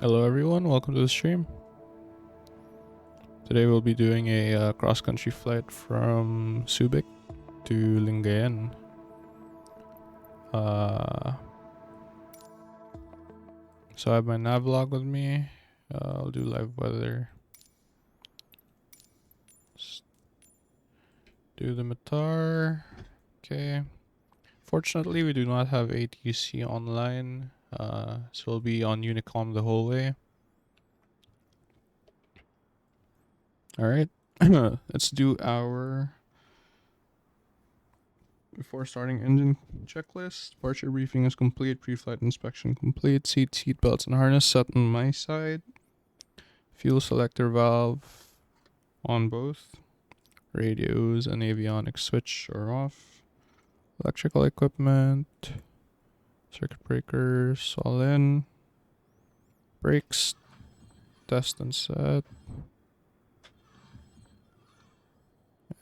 Hello everyone, welcome to the stream. Today we'll be doing a cross-country flight from Subic to Lingayen. So I have my navlog with me. I'll do live weather. Just do the Matar. Okay. Fortunately, we do not have ATC online, so we'll be on Unicom the whole way. Alright, let's do our before starting engine checklist. Departure briefing is complete, pre-flight inspection complete, seat belts and harness set on my side, fuel selector valve on both, radios and avionics switch are off, electrical equipment, circuit breakers all in, brakes test and set.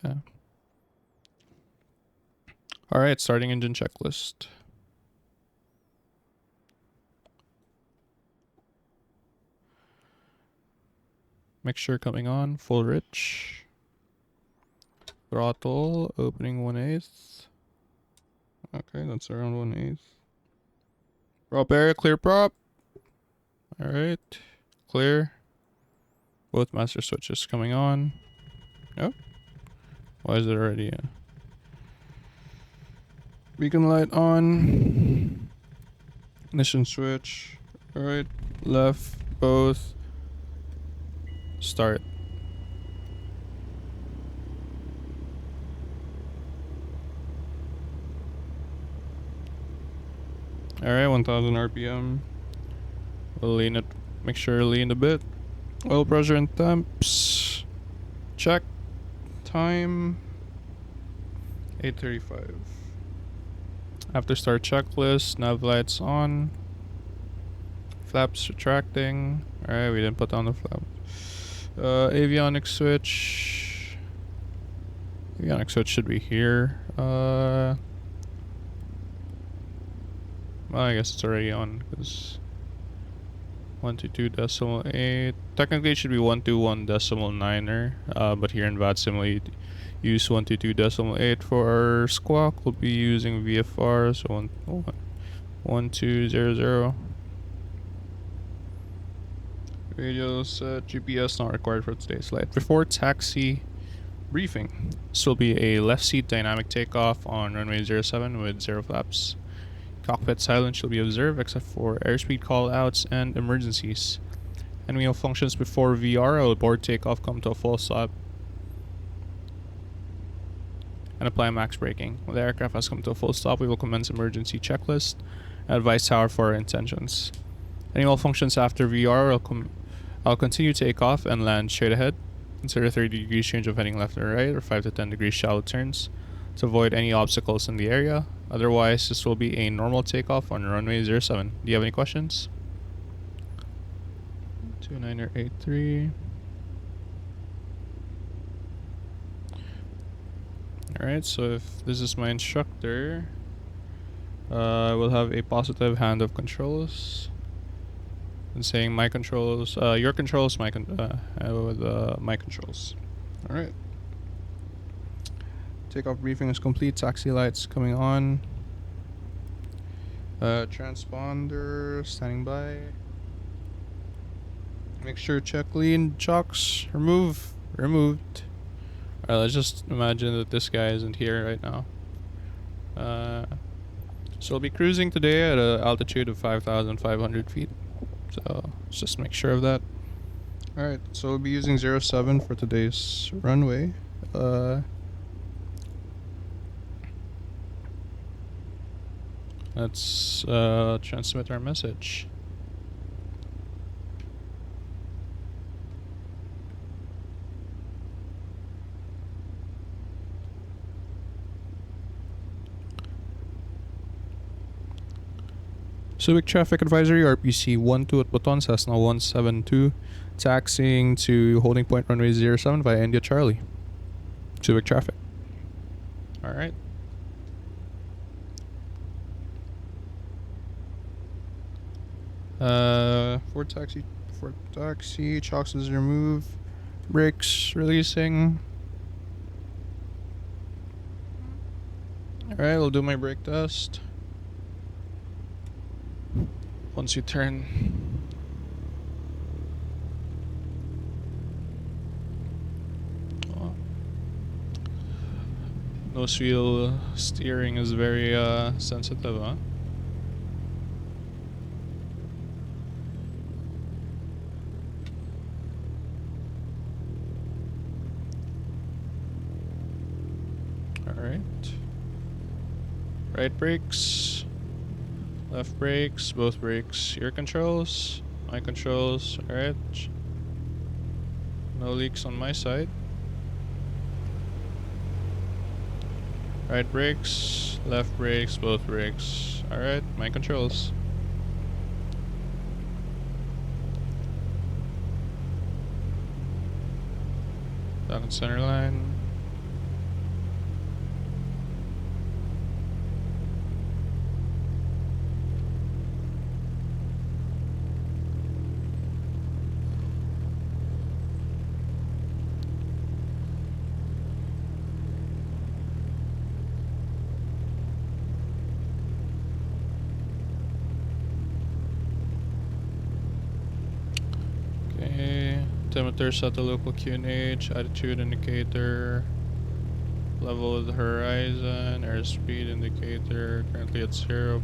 Yeah. Alright, starting engine checklist. Mixture coming on, full rich. Throttle, opening 1/8. Okay, that's around 1/8. Prop area, clear prop. Alright, clear. Both master switches coming on. Oh, why is it already beacon light on? Ignition switch. Alright, left, both. Start. Alright, 1000 RPM. We'll lean it, make sure to lean a bit. Oil pressure and temps. Check. Time 8:35. After start checklist, nav lights on. Flaps retracting. Alright, we didn't put on the flap. Avionics switch. Avionics switch should be here. Well, I guess it's already on because 122.8. Technically, it should be 121.9er. But here in VATSIM, we use 122.8 for our squawk. We'll be using VFR, so 1200. Radio set. GPS not required for today's flight. Before taxi briefing, this will be a left seat dynamic takeoff on runway 07 with 0 flaps. Cockpit silence shall be observed except for airspeed call-outs and emergencies. Hand wheel functions before VR. Board takeoff come to a full stop. And apply max braking. When the aircraft has come to a full stop, we will commence emergency checklist and advise tower for our intentions. Any malfunctions after VR, I'll continue takeoff and land straight ahead. Consider 30 degrees change of heading left or right, or 5 to 10 degrees shallow turns to avoid any obstacles in the area. Otherwise, this will be a normal takeoff on runway 07. Do you have any questions? 2983. Alright, so if this is my instructor, I will have a positive hand of controls. And saying my controls, your controls, my controls. Alright. Takeoff briefing is complete. Taxi lights coming on. Transponder standing by. Make sure check lean chocks removed. Alright, let's just imagine that this guy isn't here right now. So we'll be cruising today at an altitude of 5,500 feet. So let's just make sure of that. Alright, so we'll be using 07 for today's runway. Let's transmit our message. Subic Traffic Advisory, RPC 12 at Baton, Cessna 172, taxiing to holding point runway 07 via India Charlie. Subic Traffic. Alright. For taxi, chocks is removed. Brakes releasing. Alright, we'll do my brake test. Once you turn. Oh. Nose wheel steering is very sensitive, huh? Alright. Right brakes. Left brakes. Both brakes. Your controls. My controls. Alright. No leaks on my side. Right brakes. Left brakes. Both brakes. Alright. My controls. Down in center line. Okay. Altimeter set to local QNH. Attitude indicator. Level of the horizon. Airspeed indicator. Currently at 0.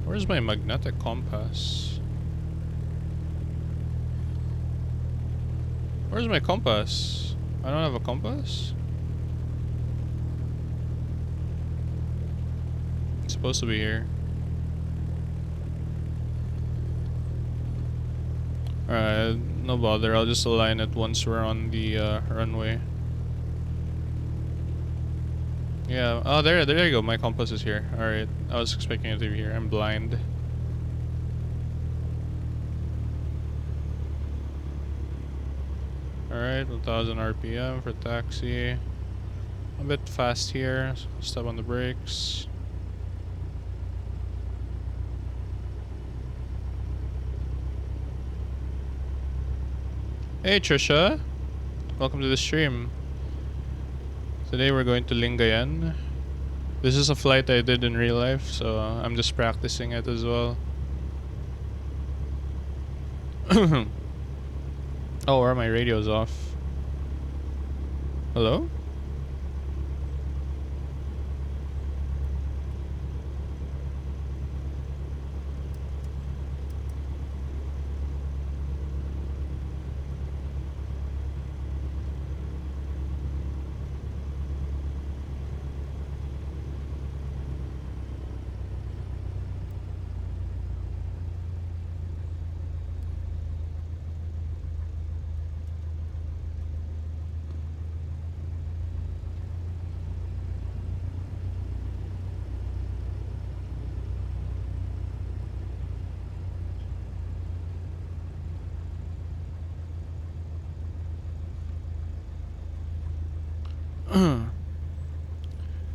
Where's my magnetic compass? Where's my compass? I don't have a compass? It's supposed to be here. Alright, no bother. I'll just align it once we're on the runway. Yeah. Oh, there you go. My compass is here. Alright. I was expecting it to be here. I'm blind. Alright, 1000 RPM for taxi. A bit fast here. Step on the brakes. Hey Trisha! Welcome to the stream. Today we're going to Lingayen. This is a flight I did in real life, so I'm just practicing it as well. Oh, are my radios off? Hello?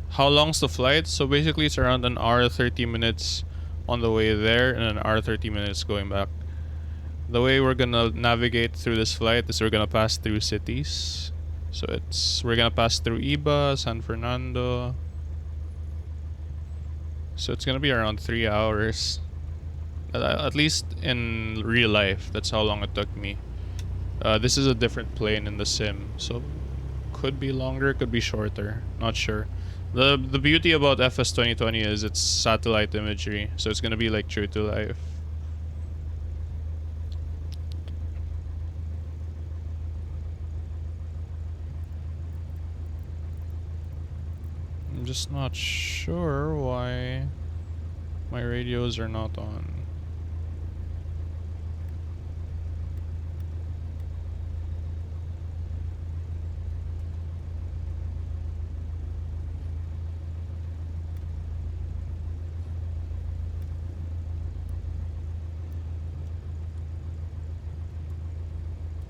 How long's the flight? So basically it's around an hour 30 minutes on the way there and an hour 30 minutes going back. The way we're gonna navigate through this flight is we're gonna pass through cities. So we're gonna pass through Iba, San Fernando. So it's gonna be around 3 hours. At least in real life, that's how long it took me. This is a different plane in the sim, so could be longer, could be shorter. Not sure. The beauty about FS 2020 is it's satellite imagery, so it's gonna be like true to life. I'm just not sure why my radios are not on.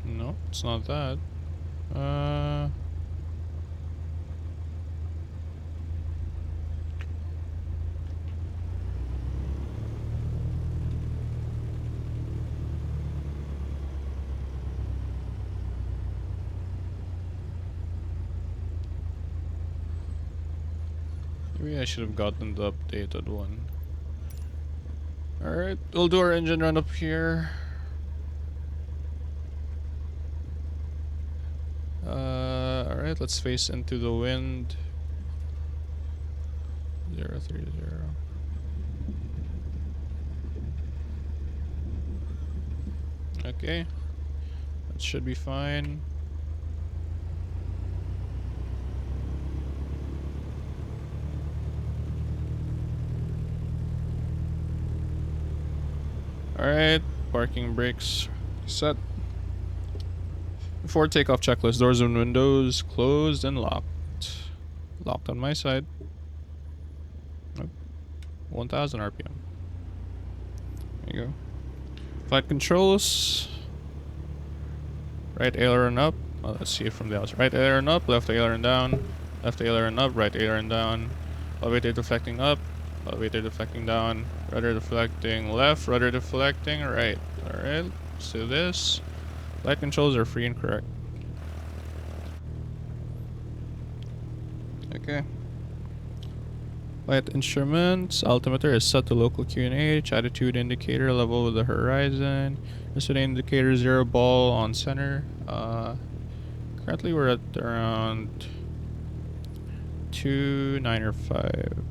No, it's not that. Maybe I should have gotten the updated one. Alright, we'll do our engine run up here. Alright, let's face into the wind. 030. Okay, that should be fine. Alright, parking brakes set. Before takeoff checklist, doors and windows closed and locked. Locked on my side. Nope. 1000 RPM. There you go. Flight controls. Right aileron up. Oh, let's see it from the outside. Right aileron up, left aileron down. Left aileron up, right aileron down. Elevator deflecting up. Elevator deflecting down. Rudder deflecting left. Rudder deflecting right. Alright, let's do this. Flight controls are free and correct. Okay. Flight instruments. Altimeter is set to local QNH. Attitude indicator level with the horizon. Yesterday indicator 0 ball on center. Currently we're at around 2.9 or 5.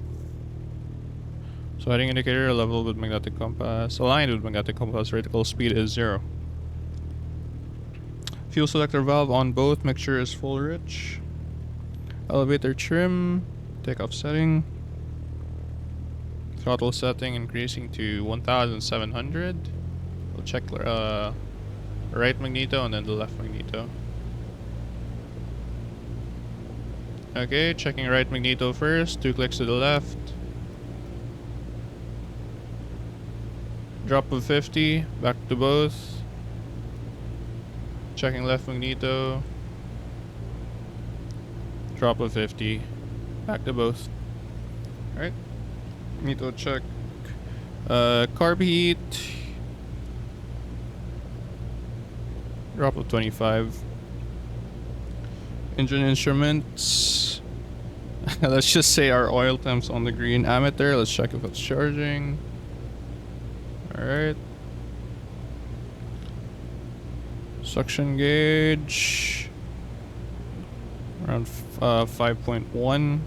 So heading indicator level with magnetic compass. Aligned with magnetic compass. Radical speed is 0. Fuel selector valve on both. Mixture is full rich. Elevator trim. Takeoff setting. Throttle setting increasing to 1700. We'll check right magneto and then the left magneto. Okay, checking right magneto first. 2 clicks to the left. Drop of 50. Back to both. Checking left magneto. Drop of 50. Back to both. Alright. Magneto check. Carb heat. Drop of 25. Engine instruments. Let's just say our oil temp's on the green. Ammeter. Let's check if it's charging. Alright. Suction gauge. Around 5.1.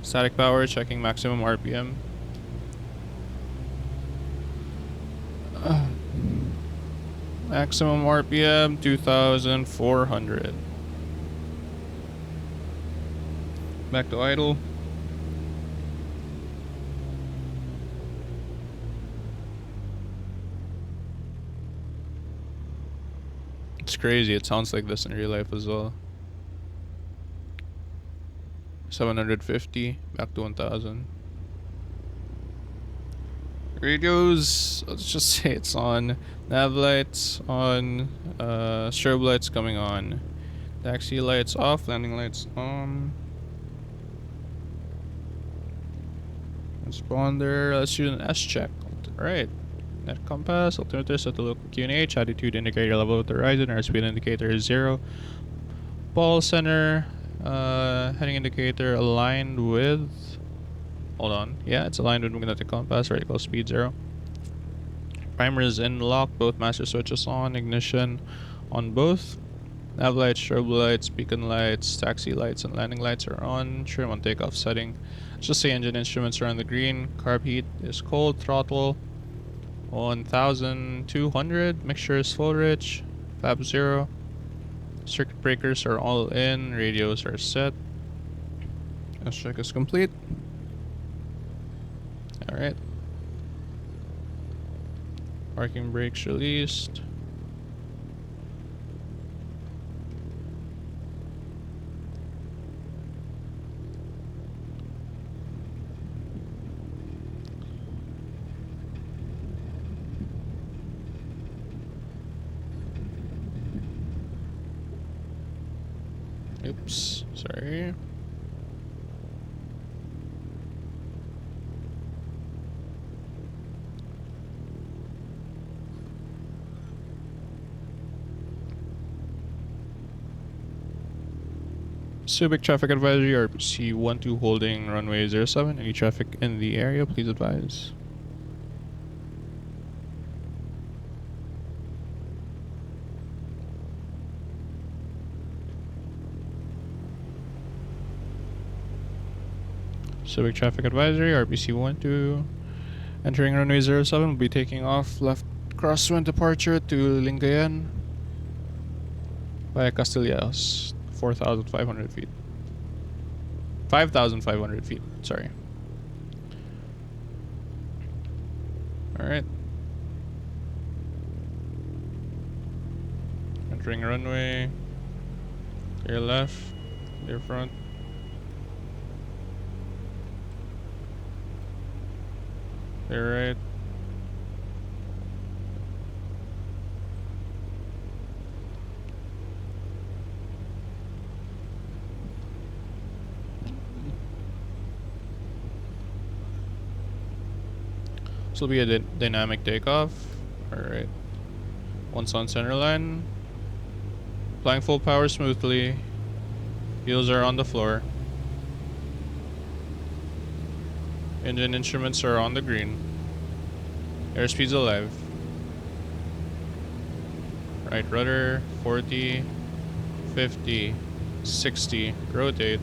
Static power, checking maximum RPM. Maximum RPM 2,400. Back to idle. It's crazy, it sounds like this in real life as well. 750, back to 1000. Radios, let's just say it's on. Nav lights on. Strobe lights coming on. Taxi lights off, landing lights on. Transponder, let's do an S check. Alright. Net compass, altimeter set to local QNH, attitude indicator level with the horizon, airspeed indicator is 0. Ball center, heading indicator aligned with, hold on, yeah, it's aligned with magnetic compass, radical speed 0. Primer is in lock, both master switches on, ignition on both. Nav lights, strobe lights, beacon lights, taxi lights, and landing lights are on. Trim on takeoff setting. Let's just say engine instruments are on the green. Carb heat is cold, throttle 1200, mixture is full rich, fab 0. Circuit breakers are all in, radios are set. S check is complete. Alright. Parking brakes released. Oops, sorry. Subic traffic advisory, RPC-12 holding runway 07. Any traffic in the area, please advise. Subic traffic advisory, RPC-12. Entering runway 07, will be taking off left crosswind departure to Lingayen via Castellanos, 4,500 feet. 5,500 feet, sorry. Alright. Entering runway. Clear left, clear front. Clear right. This will be a dynamic takeoff. Alright. Once on center line. Flying full power smoothly. Wheels are on the floor. Engine instruments are on the green. Airspeed's alive. Right rudder, 40, 50, 60, rotate.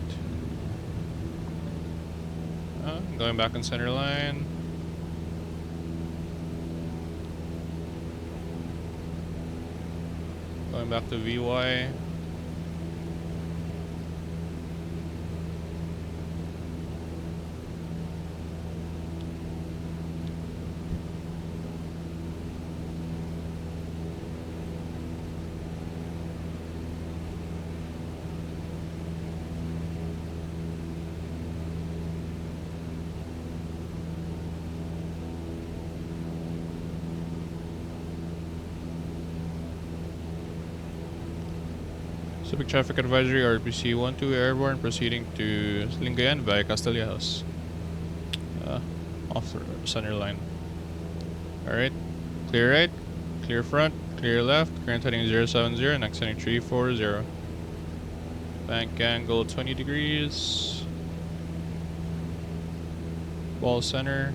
Going back on center line. Going back to VY. Subic traffic advisory, RPC-12 airborne proceeding to Lingayen via Castellanos. Off the center line. Alright. Clear right, clear front, clear left, current heading 070, next heading 340. Bank angle 20 degrees. Ball center.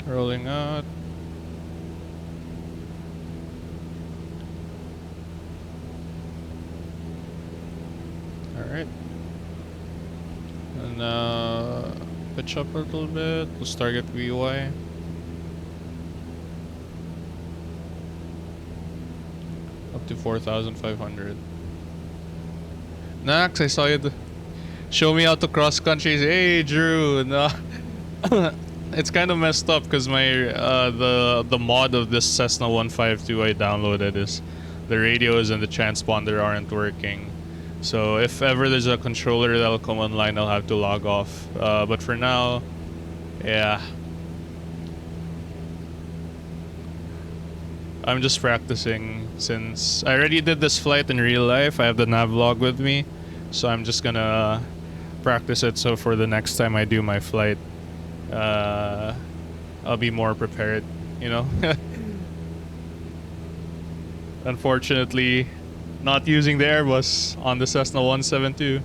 Rolling out. Alright. And pitch up a little bit. Let's target VY. Up to 4,500. Nax, I saw you show me how to cross countries. Hey Drew, no. It's kind of messed up because my the mod of this Cessna 152 I downloaded is the radios and the transponder aren't working. So if ever there's a controller that'll come online, I'll have to log off. But for now, yeah. I'm just practicing since I already did this flight in real life. I have the navlog with me, so I'm just gonna practice it so for the next time I do my flight, I'll be more prepared, you know. Unfortunately, not using the Airbus on the Cessna 172.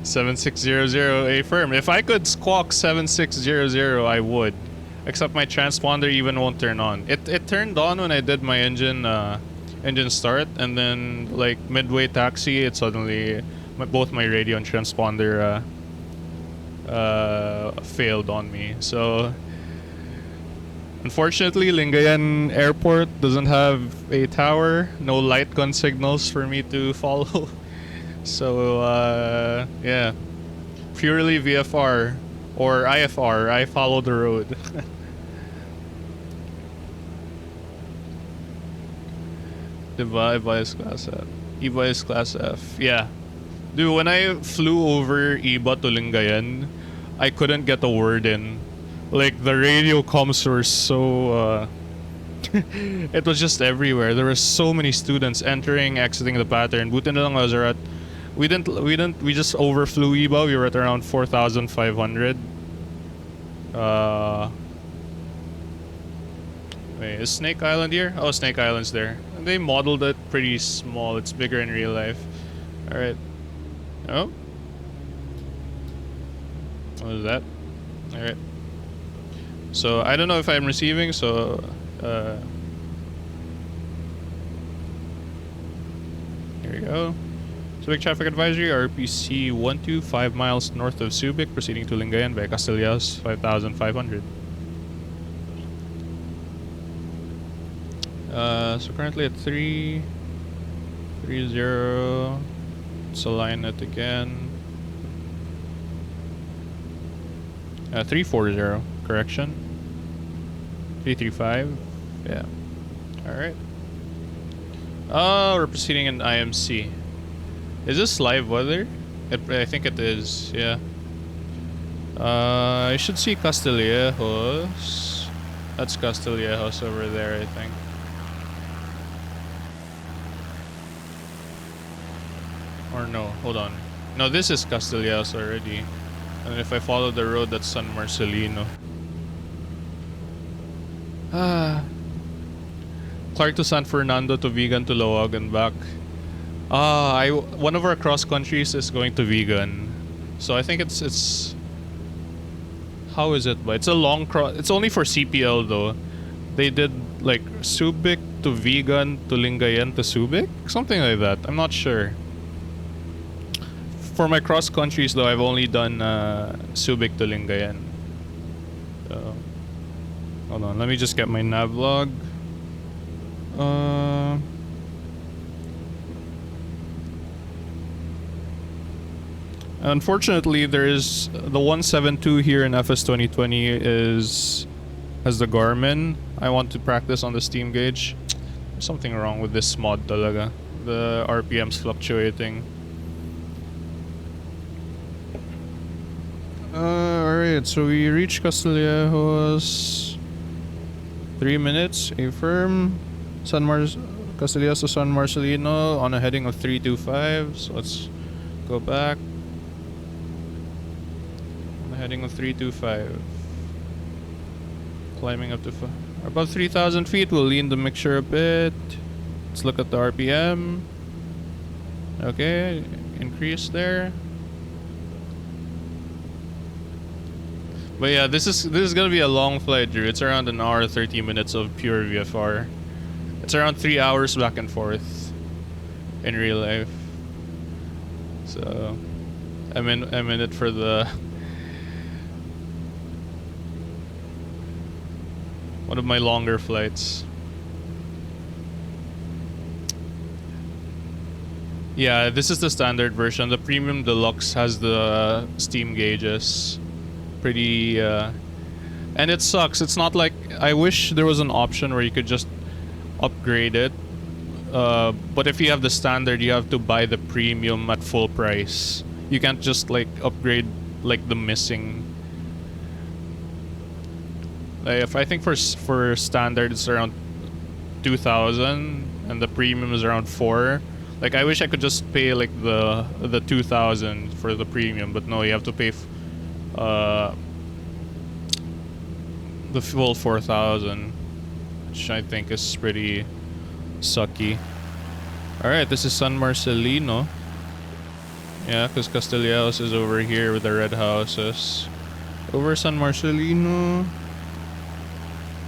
7600 affirm. If I could squawk 7600, I would. Except my transponder even won't turn on. It turned on when I did my engine start, and then like midway taxi, it suddenly both my radio and transponder failed on me. So unfortunately, Lingayen Airport doesn't have a tower, no light gun signals for me to follow. So yeah, purely VFR or IFR. I follow the road. EVA is class F. EVA is class F. Yeah. Dude, when I flew over EVA to Lingayen, I couldn't get a word in. Like, the radio comms were so It was just everywhere. There were so many students entering, exiting the pattern. Buti na lang was at we just overflew Iba. We were at around 4,500. Wait, is Snake Island here? Oh, Snake Island's there. And they modeled it pretty small. It's bigger in real life. Alright. Oh. What is that? Alright. So, I don't know if I'm receiving, so... here we go. Subic Traffic Advisory, RPC 125 miles north of Subic, proceeding to Lingayen by Castillas, 5,500. So currently at 330. Let's align it again. 340, correction. 335. Yeah. Alright. Oh, we're proceeding in IMC. Is this live weather? I think it is, yeah. I should see Castillejos. That's Castillejos over there, I think. Or no, hold on. No, this is Castillejos already. And if I follow the road, that's San Marcelino. Clark to San Fernando to Vigan to Loag and back. One of our cross countries is going to Vigan. So I think it's how is it? But it's a long cross. It's only for CPL though. They did like Subic to Vigan to Lingayen to Subic, something like that. I'm not sure. For my cross countries though, I've only done Subic to Lingayen. Hold on, let me just get my nav log. Unfortunately, there is the 172 here in FS 2020 has the Garmin. I want to practice on the steam gauge. There's something wrong with this mod talaga. The RPM's fluctuating. Alright, so we reached Castillejos. 3 minutes, affirm. Castillejos to San Marcelino on a heading of 325. So let's go back. On a heading of 325. Climbing up to about 3,000 feet. We'll lean the mixture a bit. Let's look at the RPM. Okay, increase there. But yeah, this is gonna be a long flight, Drew. It's around an hour 30 minutes of pure VFR. It's around 3 hours back and forth in real life. So I'm in it for the one of my longer flights. Yeah, this is the standard version. The Premium Deluxe has the steam gauges. Pretty and it sucks. It's not like I wish there was an option where you could just upgrade it, but if you have the standard, you have to buy the premium at full price. You can't just like upgrade like the missing. If I think for standard it's around 2,000 and the premium is around 4. Like I wish I could just pay like the 2,000 for the premium, but no, you have to pay the full 4,000, which I think is pretty sucky. Alright, this is San Marcelino. Yeah, because Castillejos is over here with the red houses. Over San Marcelino.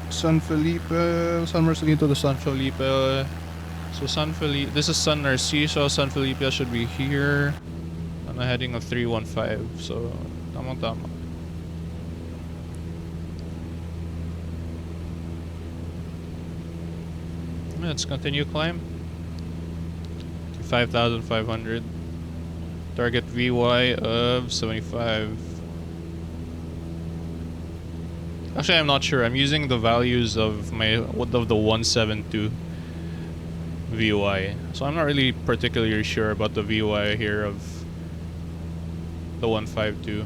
San Marcelino to the San Felipe. So San Felipe, this is San Narciso. San Felipe should be here. On a heading of 315, so tama. Let's continue climb. 5,500. Target VY of 75. Actually, I'm not sure. I'm using the values of the 172 VY. So I'm not really particularly sure about the VY here of the 152.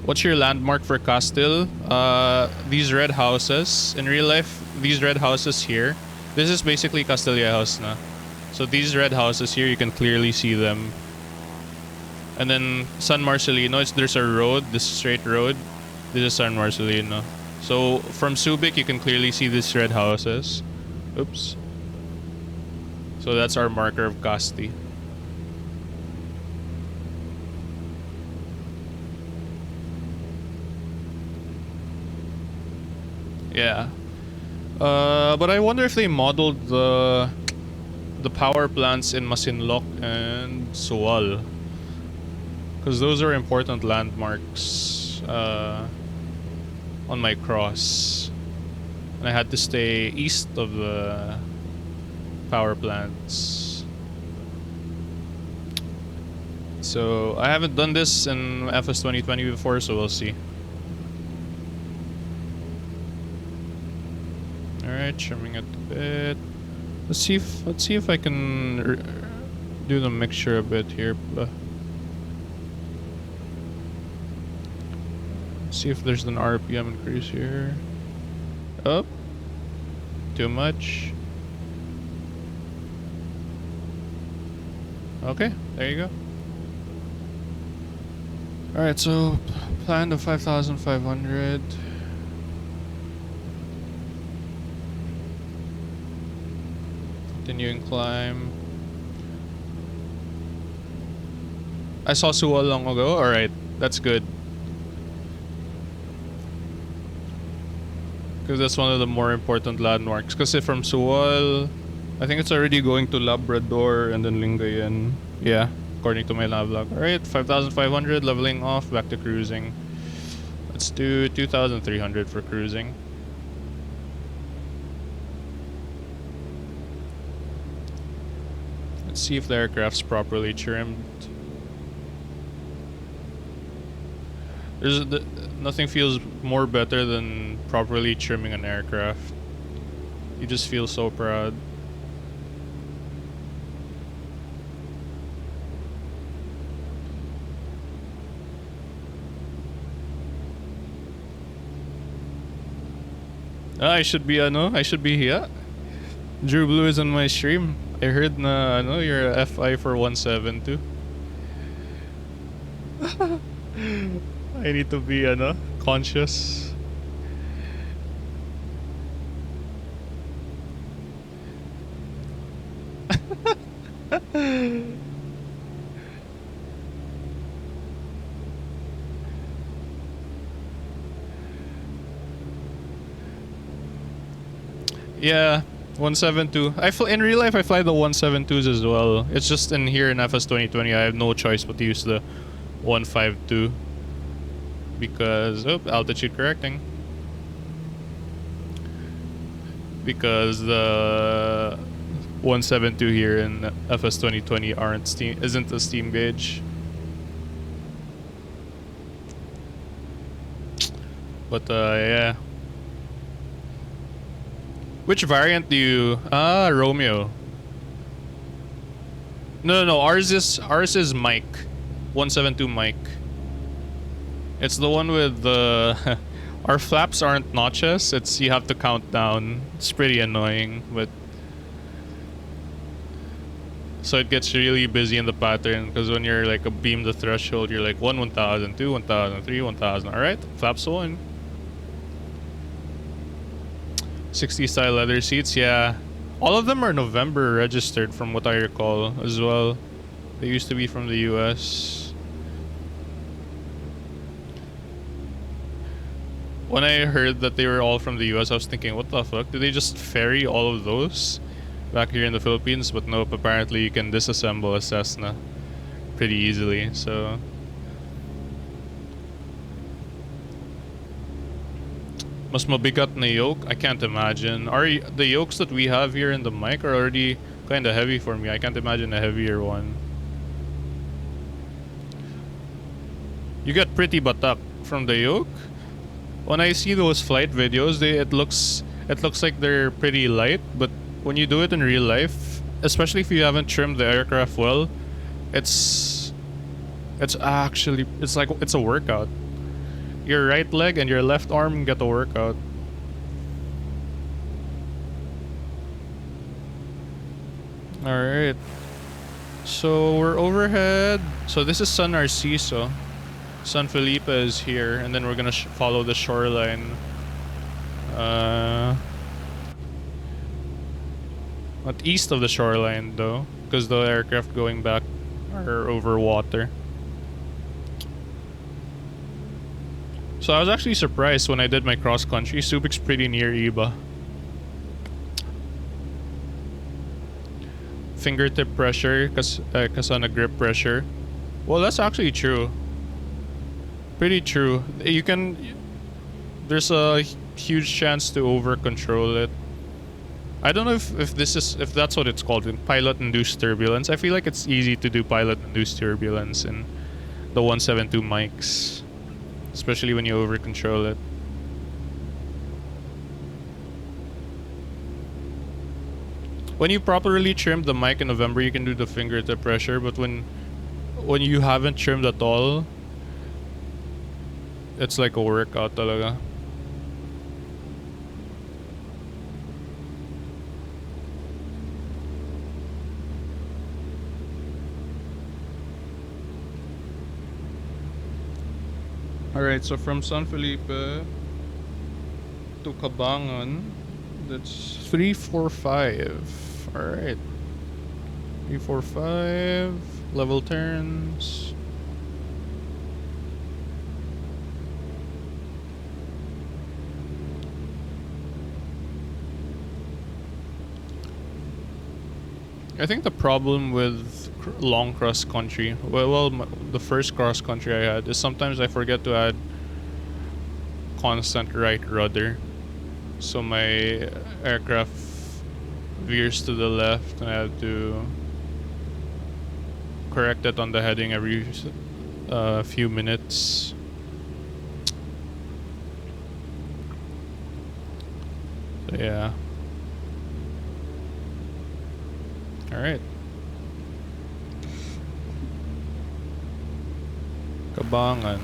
What's your landmark for Castile? These red houses. In real life, these red houses here. This is basically Castilla House na. So these red houses here, you can clearly see them. And then San Marcelino, there's a road, this straight road. This is San Marcelino. So from Subic, you can clearly see these red houses. Oops. So that's our marker of Casti. Yeah. But I wonder if they modeled the power plants in Masinloc and Sual. Because those are important landmarks on my cross. And I had to stay east of the power plants. So I haven't done this in FS 2020 before, so we'll see. Alright, trimming it a bit. Let's see if I can do the mixture a bit here. See if there's an RPM increase here. Up. Too much. Okay, there you go. Alright, so plan to 5,500. Continuing climb. I saw Suwal long ago. Alright, that's good. Because that's one of the more important landmarks. Because from Suwal, I think it's already going to Labrador and then Lingayen. Yeah, according to my navlog. Alright, 5,500, leveling off, back to cruising. Let's do 2,300 for cruising. Let's see if the aircraft's properly trimmed. Nothing feels more better than properly trimming an aircraft. You just feel so proud. I should be here. Drew Blue is on my stream. I heard na you're a FI for 172. I need to be conscious. Yeah, 172. In real life I fly the 172s as well. It's just in here in FS 2020 I have no choice but to use the 152 because altitude correcting. Because the 172 here in FS 2020 isn't a steam gauge. But yeah. Which variant do you... Romeo. No, ours is Mike. 172 Mike. It's the one with the... Our flaps aren't notches, you have to count down. It's pretty annoying, but... So it gets really busy in the pattern, because when you're like a beam the threshold, you're like 1,000, 2, 1,000, 3, 1,000. Alright, flaps 1. 60 style leather seats, yeah. All of them are November registered from what I recall as well. They used to be from the US. When I heard that they were all from the US, I was thinking, what the fuck? Did they just ferry all of those back here in the Philippines? But nope, apparently you can disassemble a Cessna pretty easily, so... Mas mabigat na yoke? I can't imagine. The yokes that we have here in the mic are already kinda heavy for me. I can't imagine a heavier one. You get pretty batak from the yoke. When I see those flight videos, it looks like they're pretty light, but when you do it in real life, especially if you haven't trimmed the aircraft well, it's a workout. your right leg and your left arm get a workout. Alright. So we're overhead. So this is San Narciso. San Felipe is here, and then we're gonna follow the shoreline. Not east of the shoreline though, because the aircraft going back are over water. So I was actually surprised when I did my cross country. Subic's pretty near Iba. Fingertip pressure, cause on a grip pressure. Well, that's actually true. Pretty true. You can. There's a huge chance to over control it. I don't know if that's what it's called, in pilot induced turbulence. I feel like it's easy to do pilot induced turbulence in the 172 mics, especially when you over control it. When you properly trim the mic in November, you can do the fingertip pressure, but when you haven't trimmed at all, it's like a workout talaga. Alright, so from San Felipe to Cabangan, that's 345. Alright. 345. Level turns. I think the problem with long cross country, the first cross country I had, is sometimes I forget to add constant right rudder, so my aircraft veers to the left, and I have to correct it on the heading every few minutes. So yeah. Alright. Cabangan.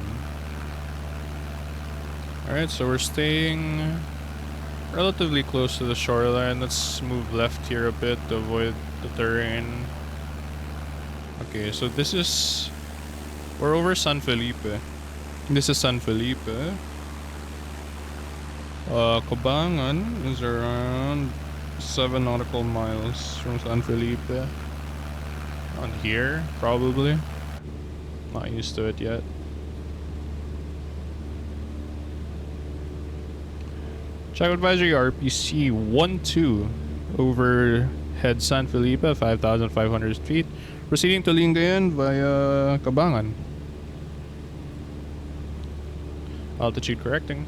Alright, so we're staying relatively close to the shoreline. Let's move left here a bit to avoid the terrain. Okay, so this is... we're over San Felipe. This is San Felipe. Cabangan is around 7 nautical miles from San Felipe. On here, probably. Not used to it yet. Check advisory RPC 12 over head San Felipe, 5,500 feet. Proceeding to Lingayen via Cabangan. Altitude correcting.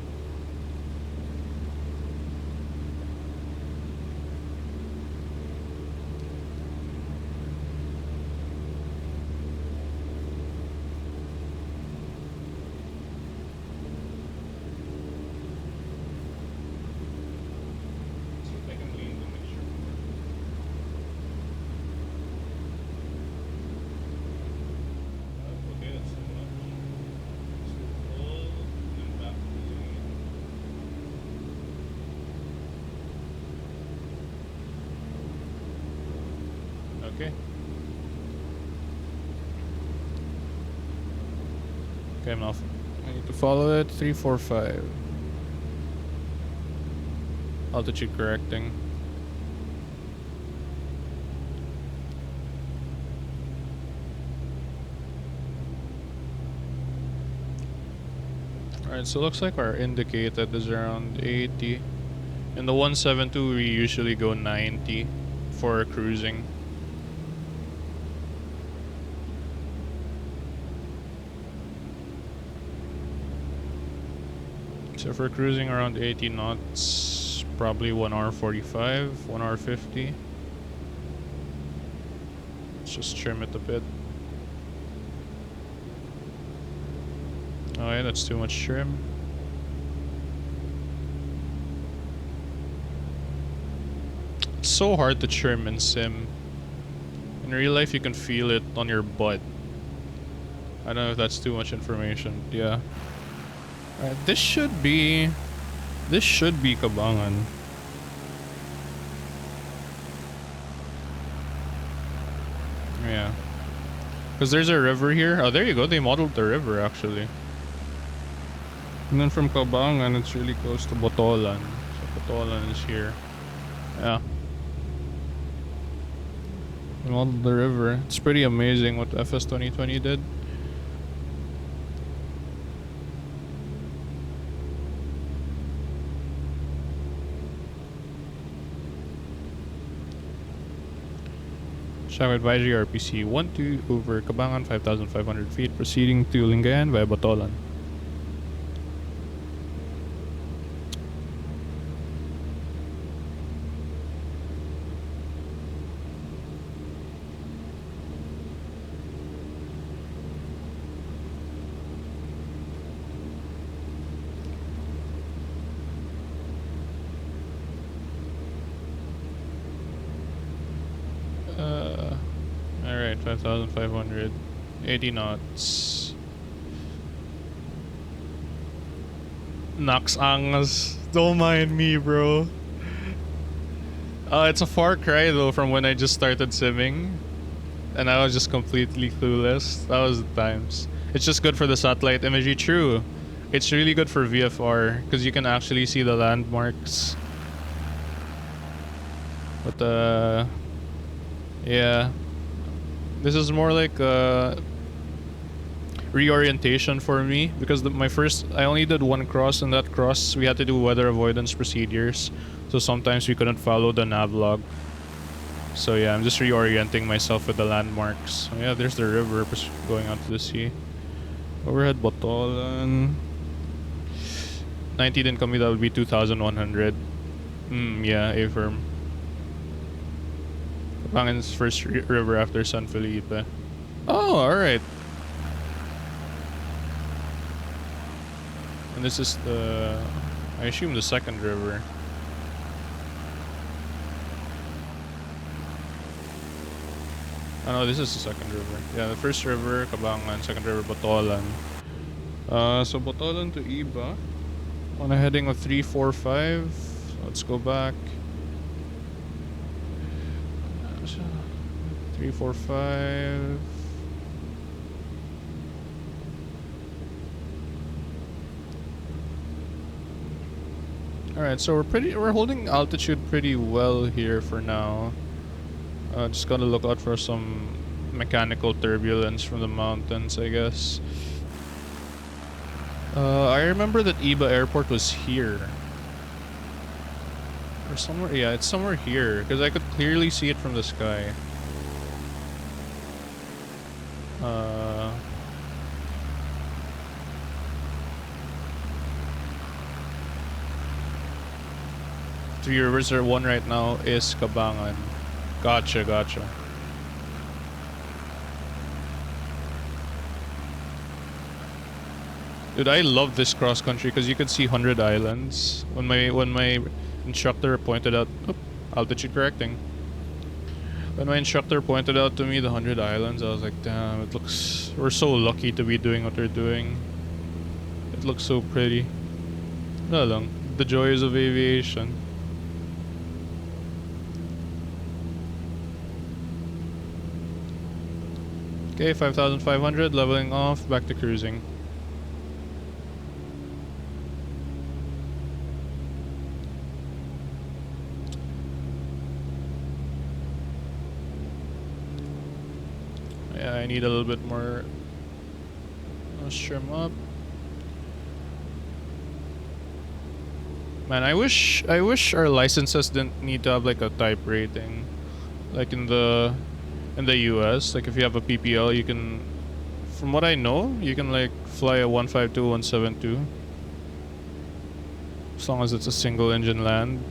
Okay, I'm off. I need to follow it. 345. Altitude correcting. Alright, so it looks like our indicated is around 80. In the 172, we usually go 90 for cruising. So if we're cruising around 80 knots, probably 1 hour 45, 1 hour 50. Let's just trim it a bit. Oh yeah, that's too much trim. It's so hard to trim in sim. In real life, you can feel it on your butt. I don't know if that's too much information. Yeah. This should be Cabangan. Yeah. Because there's a river here. Oh, there you go. They modeled the river, actually. And then from Cabangan, it's really close to Botolan. So Botolan is here. Yeah. They modeled the river. It's pretty amazing what FS 2020 did. Shock advisory RPC 12 over Cabangan 5,500 feet, proceeding to Lingayen via Botolan. Alright, 5,500. 80 knots. Nox Angas. Don't mind me, bro. It's a far cry though from when I just started simming. And I was just completely clueless. That was the times. It's just good for the satellite imagery. True. It's really good for VFR because you can actually see the landmarks. But yeah. This is more like reorientation for me because I only did one cross, and that cross we had to do weather avoidance procedures, so sometimes we couldn't follow the navlog. So yeah, I'm just reorienting myself with the landmarks. So yeah, there's the river going out to the sea. Overhead Botolan. 90 didn't come with, that would be 2,100. Yeah, A-firm. Cabangan's first river after San Felipe. Oh, alright. And this is I assume the second river. Oh no, this is the second river. Yeah, the first river, Cabangan, second river, Botolan. So Botolan to Iba. On a heading of 345. Let's go back. 345. Alright, so we're holding altitude pretty well here for now. Just gotta look out for some mechanical turbulence from the mountains, I guess. I remember that Iba Airport was here. Or somewhere, yeah, it's somewhere here, because I could clearly see it from the sky. Three rivers are one right now is Cabangan. Gotcha. Dude, I love this cross country because you can see 100 islands. When my instructor pointed out, altitude correcting. When my instructor pointed out to me the 100 islands, I was like, damn, we're so lucky to be doing what we're doing. It looks so pretty. Wala lang, the joys of aviation. Okay, 5,500, leveling off, back to cruising. Yeah, I need a little bit more. Let's trim up. Man, I wish our licenses didn't need to have like a type rating, like in the US. Like if you have a PPL, you can, from what I know, you can like fly a 152, 172, as long as it's a single engine land.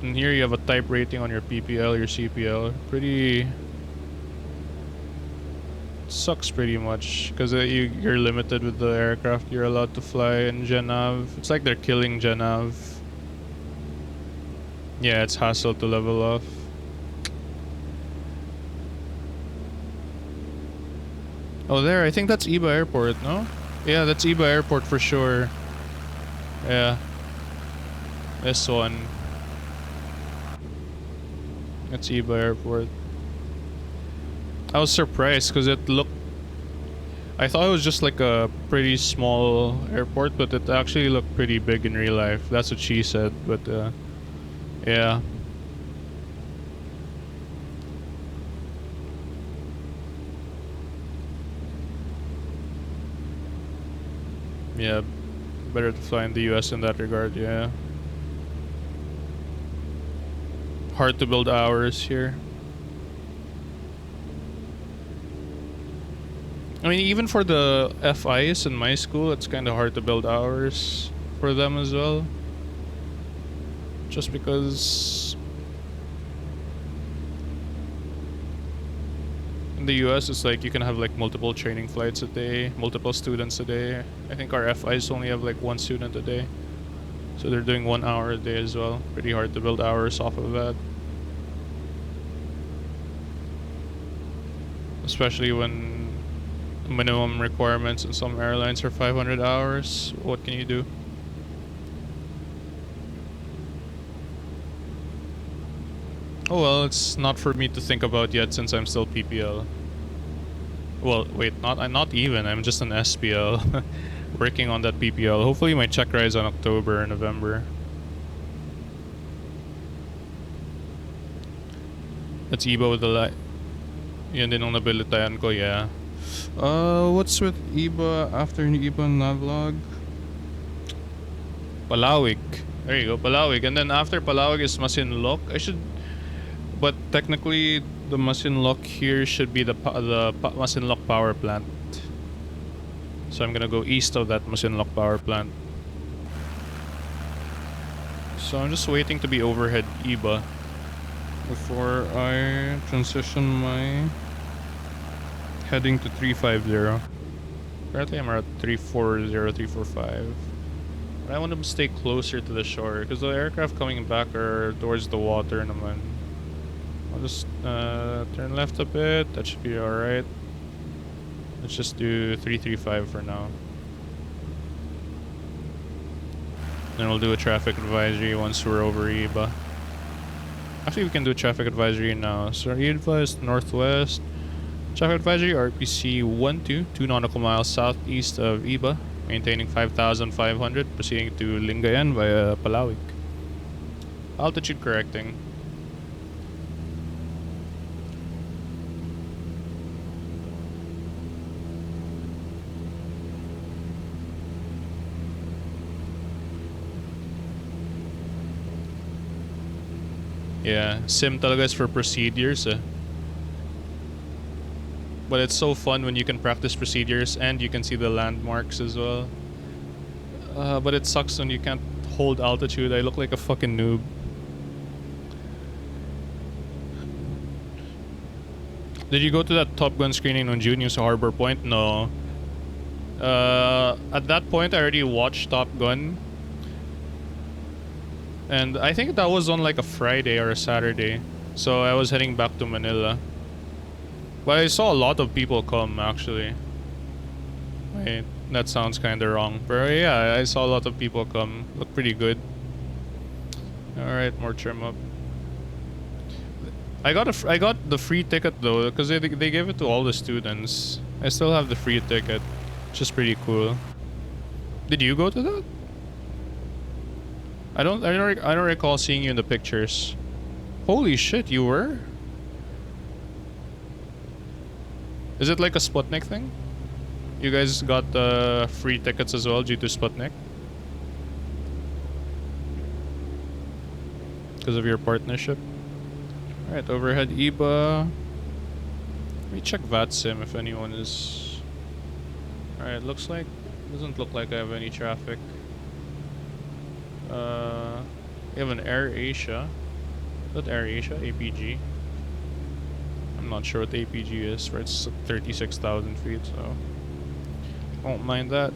And here you have a type rating on your PPL, your CPL. Pretty sucks pretty much because you're limited with the aircraft you're allowed to fly in Genav. It's like they're killing Genav. Yeah, it's hassle to level off. Oh, there. I think that's Iba Airport, no? Yeah, that's Iba Airport for sure. Yeah. This one. That's Iba Airport. I was surprised because it looked... I thought it was just like a pretty small airport, but it actually looked pretty big in real life. That's what she said, but yeah. Yeah, better to fly in the US in that regard, yeah. Hard to build hours here. I mean, even for the FIs in my school, it's kind of hard to build hours for them as well. Just because in the US, it's like you can have like multiple training flights a day, multiple students a day. I think our FIs only have like one student a day. So they're doing 1 hour a day as well. Pretty hard to build hours off of that. Especially when minimum requirements in some airlines are 500 hours. What can you do? Oh well, it's not for me to think about yet since I'm still PPL. Well, wait, I'm not even. I'm just an SPL. Working on that PPL. Hopefully my check rides on October or November. That's Iba with the light. Yan din ang nabilitayan ko, yeah. What's with Iba after Iba Navlog? Palawig. There you go, Palawig. And then after Palawig is Masinloc. But technically, the Masinloc here should be the Masinloc power plant. So I'm gonna go east of that Masinloc power plant. So I'm just waiting to be overhead Iba before I transition my heading to 350. Currently I'm at 340, 345. But I want to stay closer to the shore because the aircraft coming back are towards the water naman. I'll just turn left a bit. That should be alright. Let's just do 335 for now. Then we'll do a traffic advisory once we're over Iba. Actually, we can do a traffic advisory now. So Iba is northwest. Traffic advisory RPC 12, 2 nautical miles southeast of Iba, maintaining 5,500, proceeding to Lingayen via Palawig. Altitude correcting. Yeah, sim talaga is for procedures. But it's so fun when you can practice procedures and you can see the landmarks as well. But it sucks when you can't hold altitude. I look like a fucking noob. Did you go to that Top Gun screening on June sa Harbor Point? No. At that point, I already watched Top Gun. And I think that was on like a Friday or a Saturday. So I was heading back to Manila. But I saw a lot of people come, actually. Wait, that sounds kinda wrong. But yeah, I saw a lot of people come. Look pretty good. Alright, more trim up. I got the free ticket though, because they gave it to all the students. I still have the free ticket, which is pretty cool. Did you go to that? I don't recall seeing you in the pictures. Holy shit, you were? Is it like a Sputnik thing? You guys got free tickets as well due to Sputnik? Because of your partnership? Alright, overhead Iba. Let me check VATSIM if anyone is... Alright, doesn't look like I have any traffic. We have an Air Asia. Is that Air Asia? APG? I'm not sure what the APG is, but it's 36,000 feet, so won't mind that.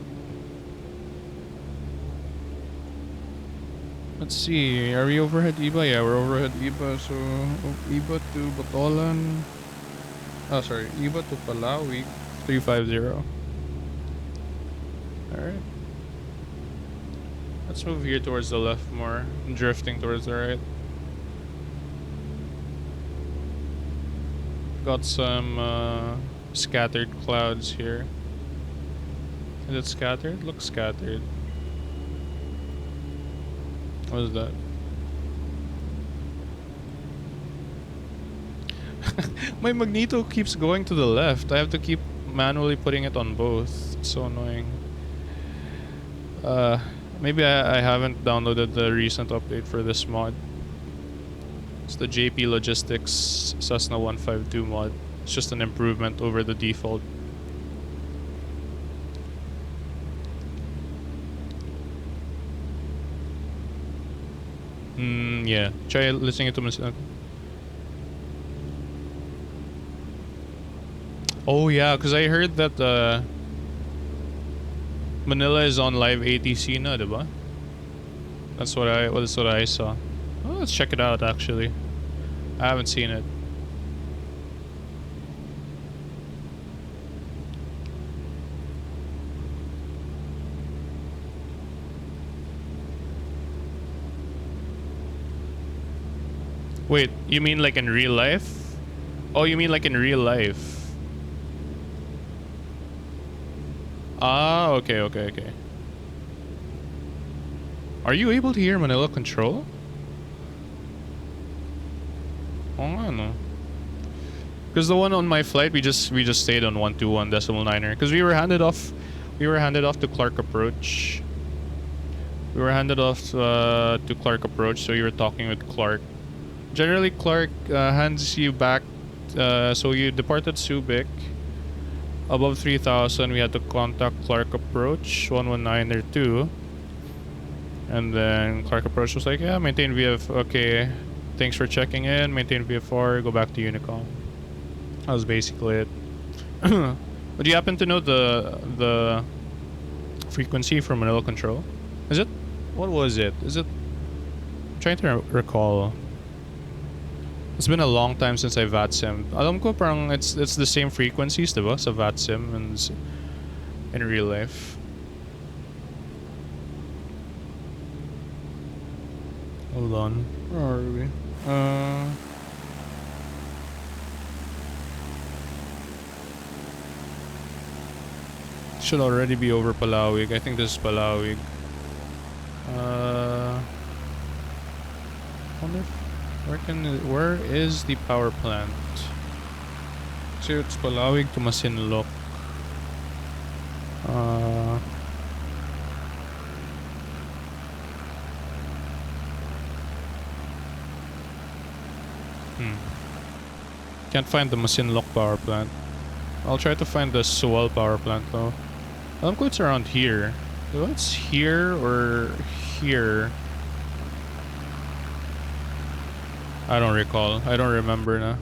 Let's see, are we overhead Iba? Yeah, we're overhead Iba, so Iba to Batolan. Oh, sorry, Iba to Palawig. 350. Alright. Let's move here towards the left more, and drifting towards the right. Got some scattered clouds here. Is it scattered? Looks scattered. What is that? My magneto keeps going to the left. I have to keep manually putting it on both. It's so annoying. Maybe I haven't downloaded the recent update for this mod. It's the JP Logistics Cessna 152 mod. It's just an improvement over the default. Yeah. Try listening to myself. Oh yeah, because I heard that Manila is on live ATC na, diba? That's what I saw. Oh, let's check it out actually. I haven't seen it. Wait, you mean like in real life? Oh, you mean like in real life? Ah, okay. Are you able to hear Manila Control? Oh, I don't know. Because the one on my flight, we just stayed on 121.9er. Because we were handed off to Clark Approach. We were handed off to Clark Approach, so you were talking with Clark. Generally, Clark hands you back. So you departed Subic. Above 3,000, we had to contact Clark Approach 119er 2. And then Clark Approach was like, yeah, maintain VF. Okay, thanks for checking in. Maintain VFR. Go back to Unicom. That was basically it. But do you happen to know the frequency for Manila Control? Is it? What was it? Is it? I'm trying to recall. It's been a long time since I VATSIM. Alam ko parang it's the same frequencies, diba? Sa VATSIM and in real life. Hold on. Where are we? Should already be over Palawig. I think this is Palawig. Wonder if, where is the power plant? So it's Palawig to Masinloc. Can't find the Masinloc power plant. I'll try to find the Suwal power plant though. I think it's around here. So it's here or here. I don't recall. I don't remember now.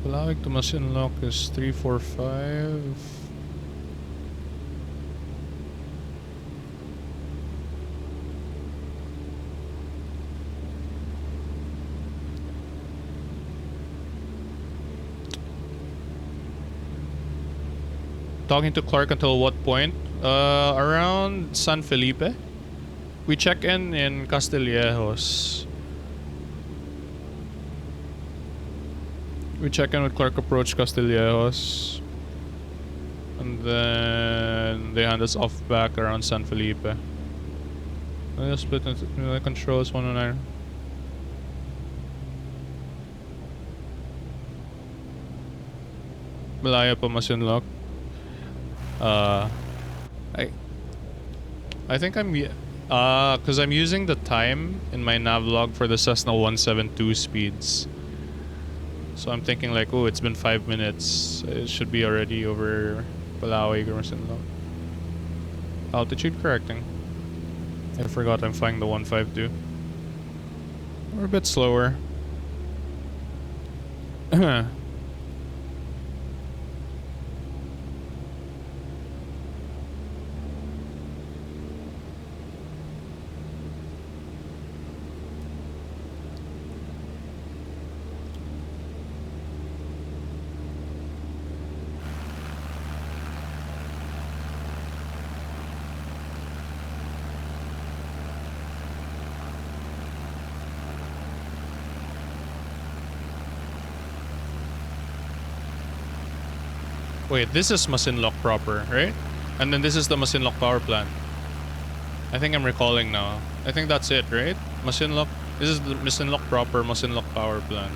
Palawig to Masinloc is 345. Talking to Clark until what point? Around San Felipe. We check in Castillejos. We check in with Clark Approach Castillejos. And then they hand us off back around San Felipe. Let's split into controls 109. Malaya pa Masinloc. I think I'm because I'm using the time in my navlog for the Cessna 172 speeds. So I'm thinking like, oh, it's been 5 minutes. It should be already over Palawig or Masinloc. Altitude correcting. I forgot I'm flying the 152. We're a bit slower. Wait, this is Masinloc proper, right? And then this is the Masinloc power plant. I think I'm recalling now. I think that's it, right? Masinloc. This is the Masinloc proper, Masinloc power plant.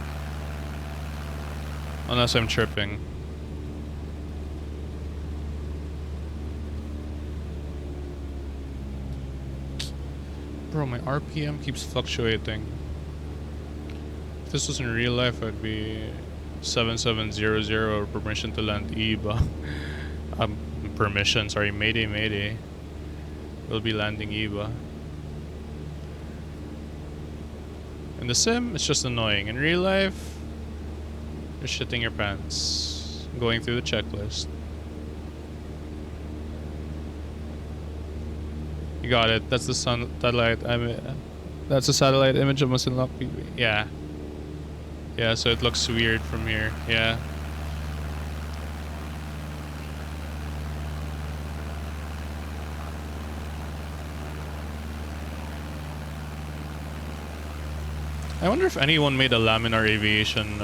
Unless I'm tripping. Bro, my RPM keeps fluctuating. If this was in real life, I'd be 7700 permission to land EVA. Permission, sorry, Mayday, Mayday. We'll be landing EVA. In the sim, it's just annoying. In real life, you're shitting your pants. Going through the checklist. You got it. That's the satellite. That's a satellite image of Masinloc. Yeah. Yeah, so it looks weird from here. Yeah. I wonder if anyone made a laminar aviation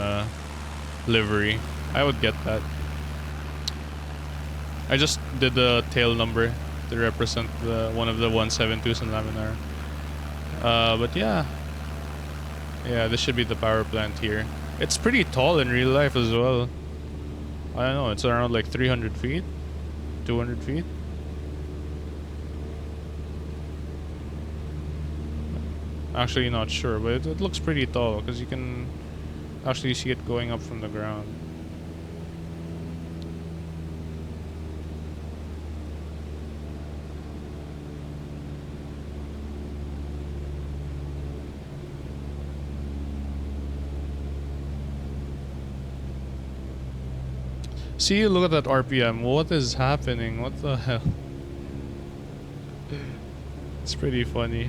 livery. I would get that. I just did the tail number to represent one of the 172s in laminar. But yeah. Yeah, this should be the power plant here. It's pretty tall in real life as well. I don't know, it's around like 300 feet? 200 feet? Actually not sure, but it looks pretty tall because you can actually see it going up from the ground. See, look at that RPM. What is happening? What the hell? It's pretty funny.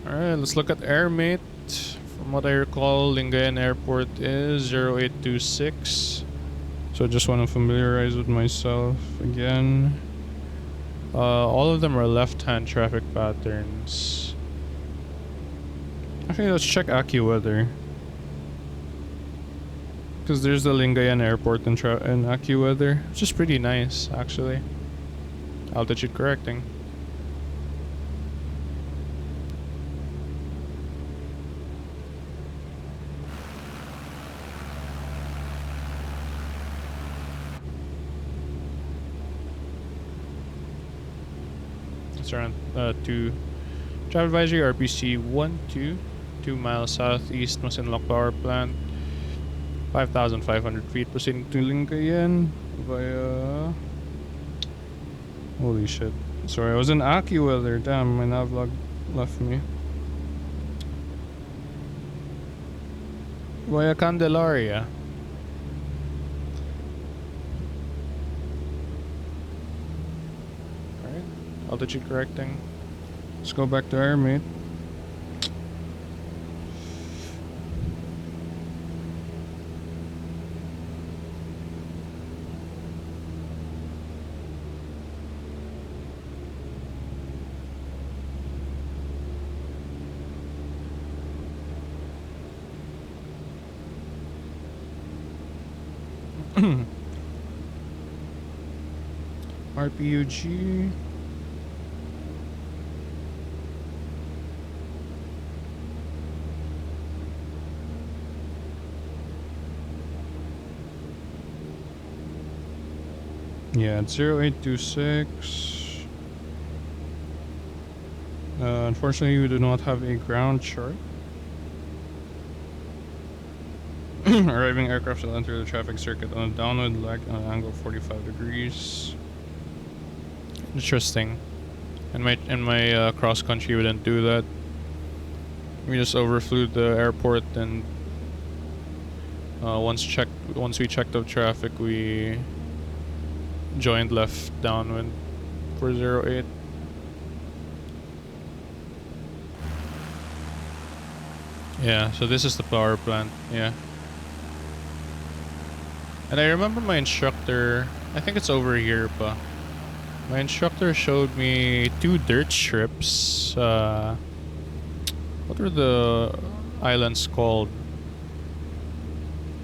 Alright, let's look at AirMate. From what I recall, Lingayen Airport is 0826. So I just want to familiarize with myself again. All of them are left-hand traffic patterns. Okay, let's check AccuWeather. Because there's the Lingayen Airport in AccuWeather, which is pretty nice, actually. Altitude correcting. It's around 2. Travel advisory RPC 12, 2 miles southeast Masinloc Power Plant. 5,500 feet proceeding to Lingayen via... Holy shit. Sorry, I was in AccuWeather. Damn, my navlog left me. Via Candelaria. Alright, altitude correcting. Let's go back to AirMate. RPUG. Yeah, it's 0826. Unfortunately, we do not have a ground chart. Arriving aircraft will enter the traffic circuit on a downward leg on an angle of 45 degrees. Interesting. In my cross country, we didn't do that. We just overflew the airport, and once we checked the traffic, we joined left downwind for 08. Yeah, so this is the power plant. Yeah. And I remember my instructor, I think it's over here pa. My instructor showed me 2 dirt strips. What are the islands called?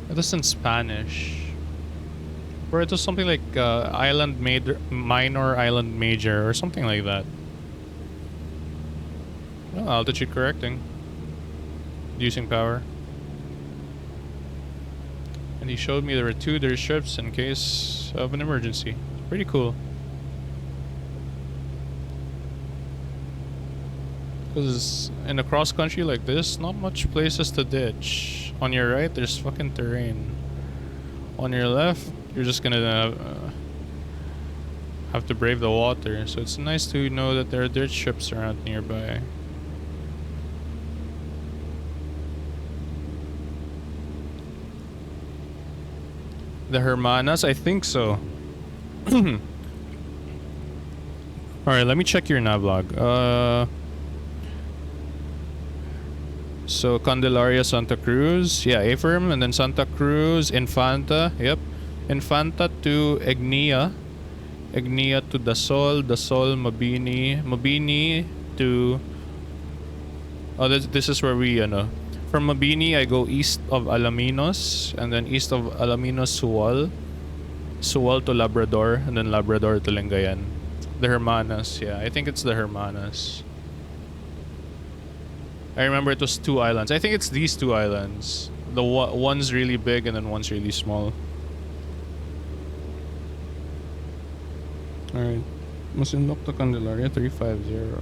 It is in Spanish. Or it was something like island major, minor island major, or something like that. Oh, altitude correcting. Reducing power. And he showed me there were 2 dirt strips in case of an emergency. Pretty cool. Because in a cross country like this, not much places to ditch. On your right, there's fucking terrain. On your left, you're just gonna have to brave the water. So it's nice to know that there are dirt strips around nearby. The Hermanas? I think so. Alright, let me check your navlog. So Candelaria, Santa Cruz. Yeah, A-firm. And then Santa Cruz, Infanta. Yep. Infanta to Egnia. Egnia to Dasol. Dasol, Mabini. Mabini to... Oh, this is where we, from Mabini, I go east of Alaminos. And then east of Alaminos, Suwal. Suwal to Labrador. And then Labrador to Lingayen. The Hermanas. Yeah, I think it's the Hermanas. I remember it was 2 islands. I think it's these 2 islands. The one's really big and then one's really small. Alright. Must unlock the Candelaria 350.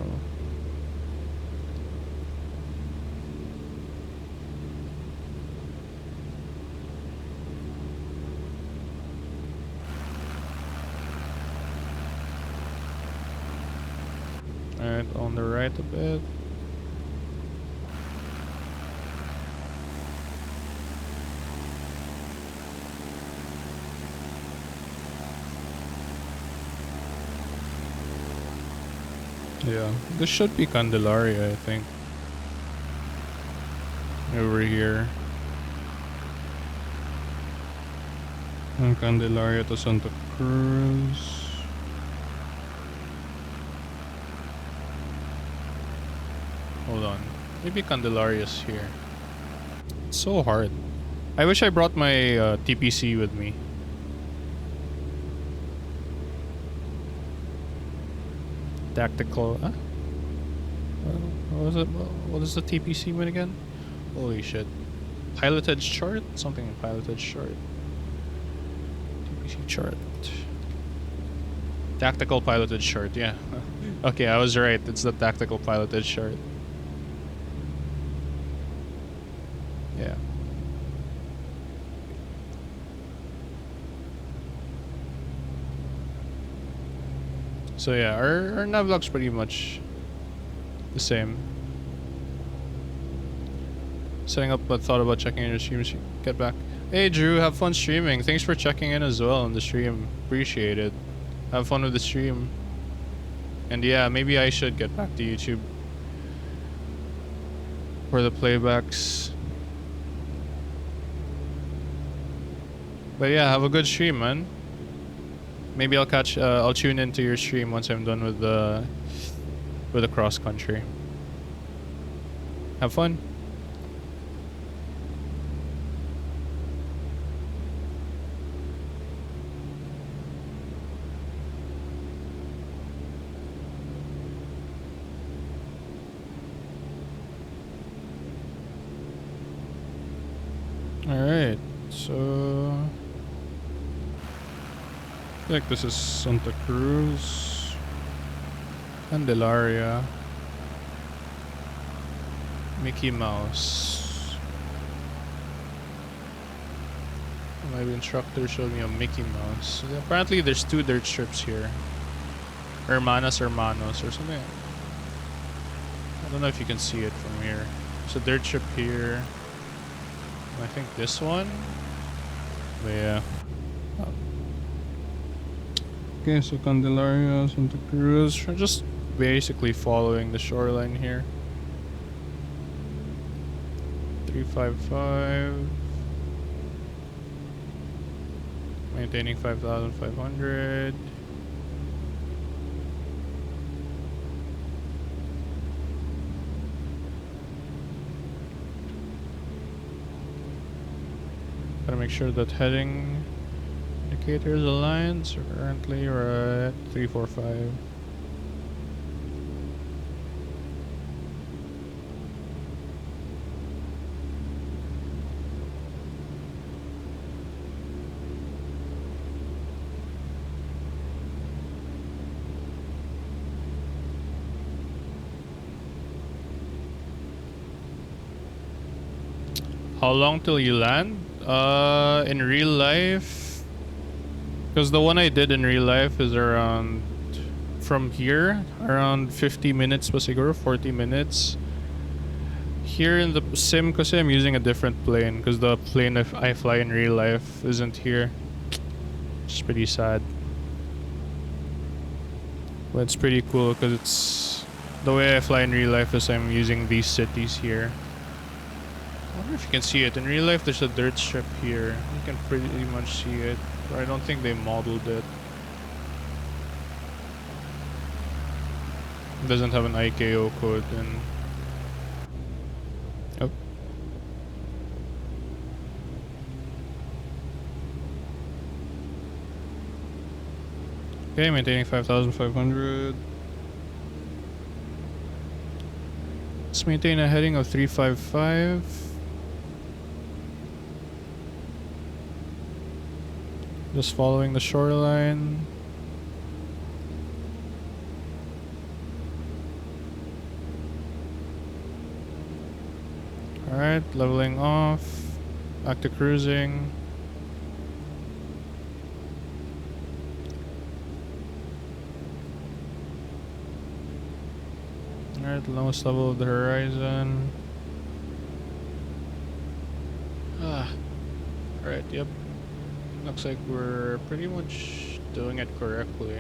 Alright, on the right a bit. Yeah, this should be Candelaria, I think. Over here. And Candelaria to Santa Cruz. Hold on. Maybe Candelaria's here. It's so hard. I wish I brought my TPC with me. Tactical. Huh? What was it? What is the TPC win again? Holy shit. Piloted chart? Something in piloted chart. TPC chart. Tactical piloted chart, yeah. Okay, I was right. It's the tactical piloted chart. Yeah. So yeah, our navlog's pretty much the same. Setting up, but thought about checking in your streams. Get back. Hey Drew, have fun streaming. Thanks for checking in as well on the stream. Appreciate it. Have fun with the stream. And yeah, maybe I should get back to YouTube for the playbacks. But yeah, have a good stream, man. Maybe I'll tune into your stream once I'm done with the cross country. Have fun. Alright, so I think this is Santa Cruz, Candelaria, Mickey Mouse. My instructor showed me a Mickey Mouse. Apparently there's 2 dirt strips here. Hermanos or something. I don't know if you can see it from here. There's a dirt strip here. I think this one. But yeah. Okay, so Candelaria, Santa Cruz. We're just basically following the shoreline here. 355. Maintaining 5,500. Gotta make sure that heading indicator is aligned. So currently we're at 345. How long till you land? In real life, because the one I did in real life is around, from here, around 50 minutes pa siguro, 40 minutes. Here in the sim, kasi I'm using a different plane, because the plane I fly in real life isn't here. It's pretty sad. But it's pretty cool, because it's, the way I fly in real life is I'm using these cities here. I wonder if you can see it. In real life, there's a dirt strip here. You can pretty much see it. But I don't think they modeled it. It doesn't have an IKO code and... Oh. Okay, maintaining 5,500. Let's maintain a heading of 355. Just following the shoreline. Alright, leveling off. Back to cruising. Alright, lowest level of the horizon. Alright, yep. Looks like we're pretty much doing it correctly.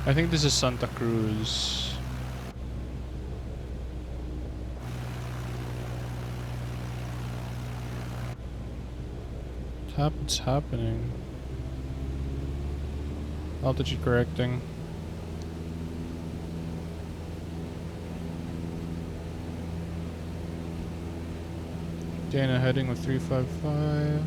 I think this is Santa Cruz. What's happening? Altitude correcting. Dana heading with 355.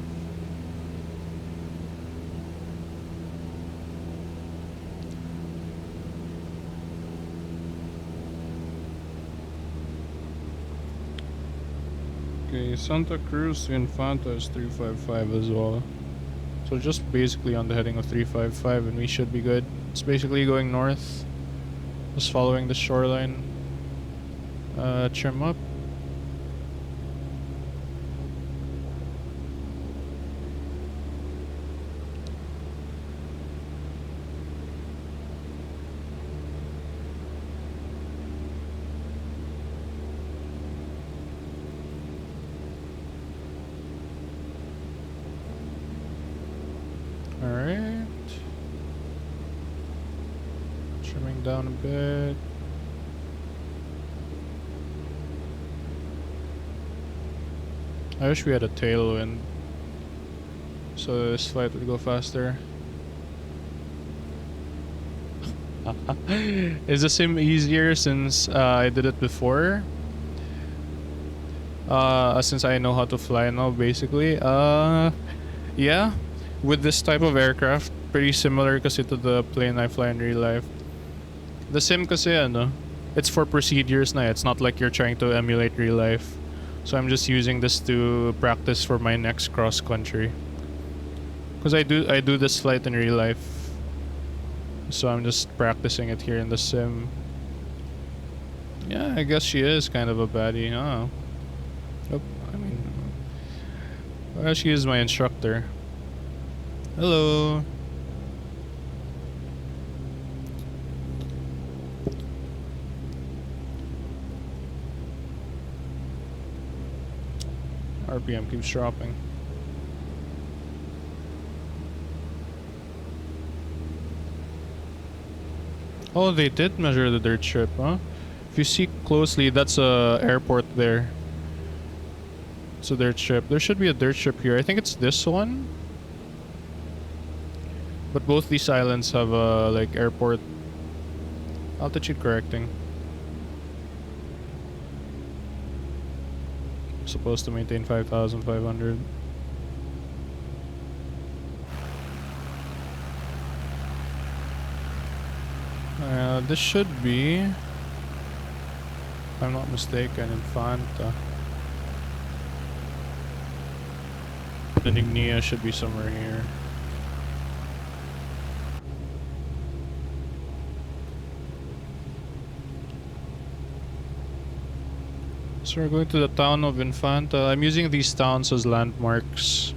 Okay, Santa Cruz to Infanta is 355 as well. So just basically on the heading of 355 and we should be good. It's basically going north. Just following the shoreline. Trim up. Alright. Trimming down a bit. I wish we had a tailwind, so this flight would go faster. Is the sim easier since I did it before? Since I know how to fly now, basically. Yeah. With this type of aircraft, pretty similar kasi to the plane I fly in real life. The sim kasi ano, it's for procedures na. It's not like you're trying to emulate real life. So I'm just using this to practice for my next cross country. Cause I do this flight in real life. So I'm just practicing it here in the sim. Yeah, I guess she is kind of a baddie. Oh, I mean, well, she is my instructor. Hello. RPM keeps dropping. Oh, they did measure the dirt strip, huh? If you see closely, that's a airport there. It's a dirt ship. There should be a dirt ship here. I think it's this one. But both these islands have like airport altitude correcting. Supposed to maintain 5,500. This should be, if I'm not mistaken, Infanta. The Ignia should be somewhere here. So we're going to the town of Infanta. I'm using these towns as landmarks.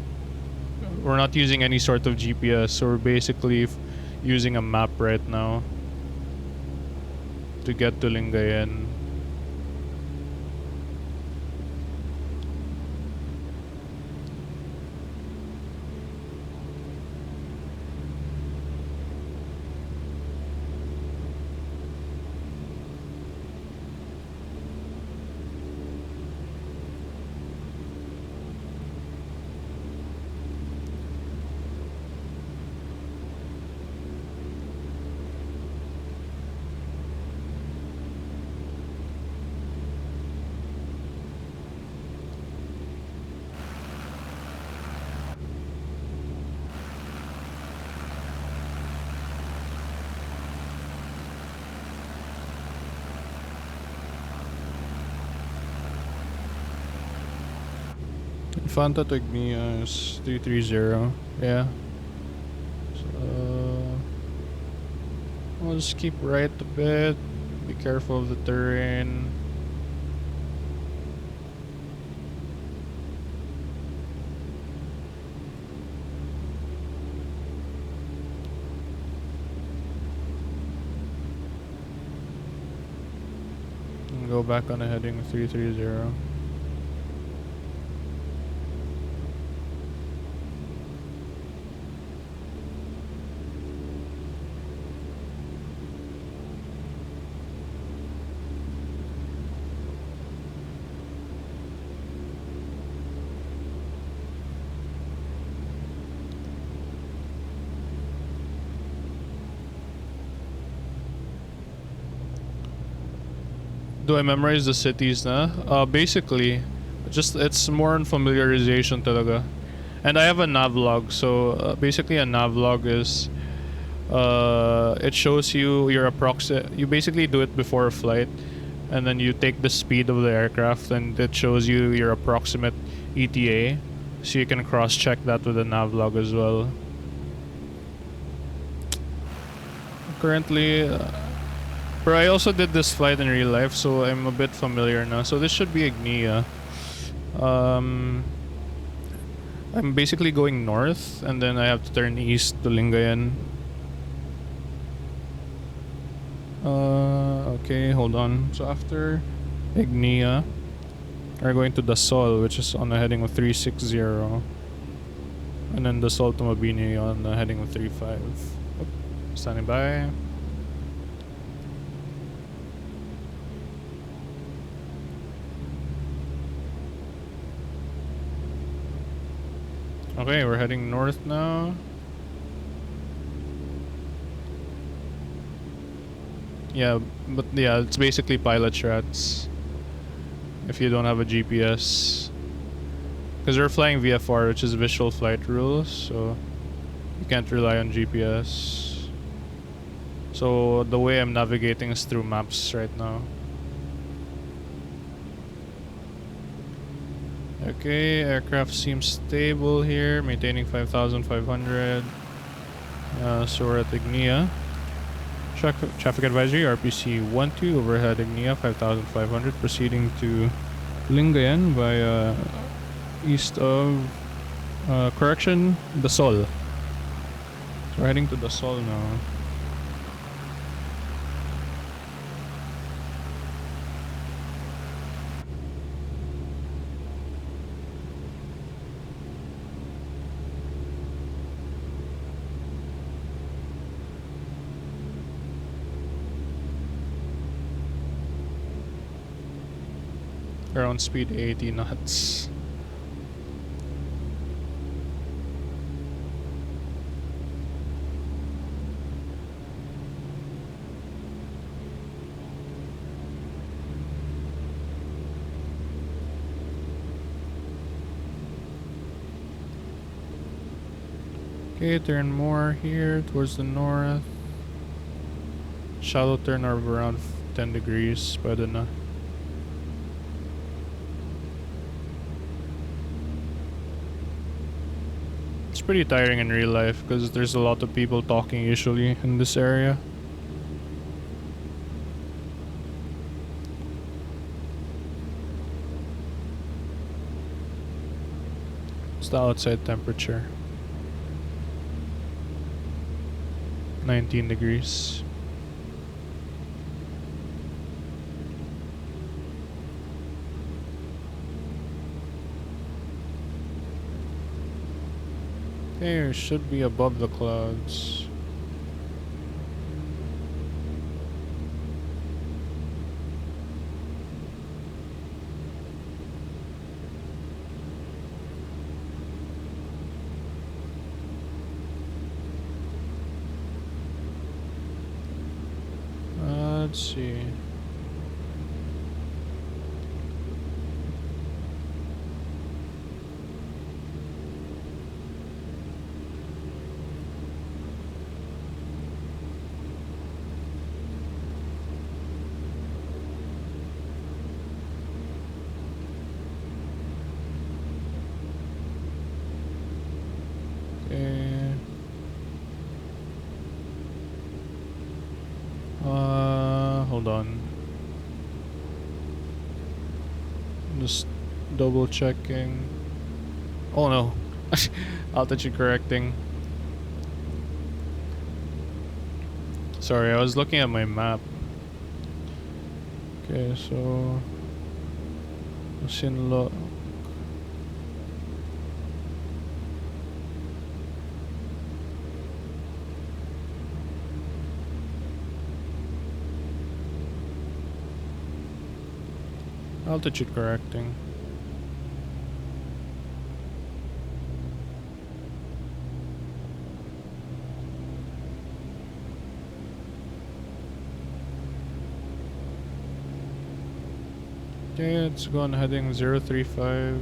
We're not using any sort of GPS, so we're basically using a map right now to get to Lingayen. Infanta to Ignia is 330. Yeah. So I'll just keep right a bit. Be careful of the terrain. And go back on a heading 330. Do I memorize the cities na? Basically, just it's more on familiarization talaga. And I have a navlog, so basically a navlog is it shows you your you basically do it before a flight, and then you take the speed of the aircraft, and it shows you your approximate ETA, so you can cross-check that with the navlog as well. Currently, but I also did this flight in real life, so I'm a bit familiar now. So this should be Ignia. I'm basically going north, and then I have to turn east to Lingayen. Okay, hold on. So after Ignia, we're going to Dasol, which is on a heading of 360. And then Dasol to Mabini on a heading of 35. Oop, standing by. Okay, we're heading north now. Yeah, but yeah, it's basically pilot strats if you don't have a GPS. Because we're flying VFR, which is visual flight rules, so you can't rely on GPS. So the way I'm navigating is through maps right now. Okay, aircraft seems stable here, maintaining 5,500. So we're at Ignia. Traffic advisory, RPC 12, overhead Ignia, 5,500, proceeding to Lingayen via east of, correction, Dasol. So we're heading to Dasol now. Around speed 80 knots. Okay, turn more here towards the north. Shallow turn of around 10 degrees, pwede na. It's pretty tiring in real life because there's a lot of people talking usually in this area. What's the outside temperature? 19 degrees. There should be above the clouds. Let's see. Okay. Hold on. Just double checking. Oh no. Altitude correcting. Sorry, I was looking at my map. Okay, so Sinlo. Altitude correcting. Okay, it's going heading 035.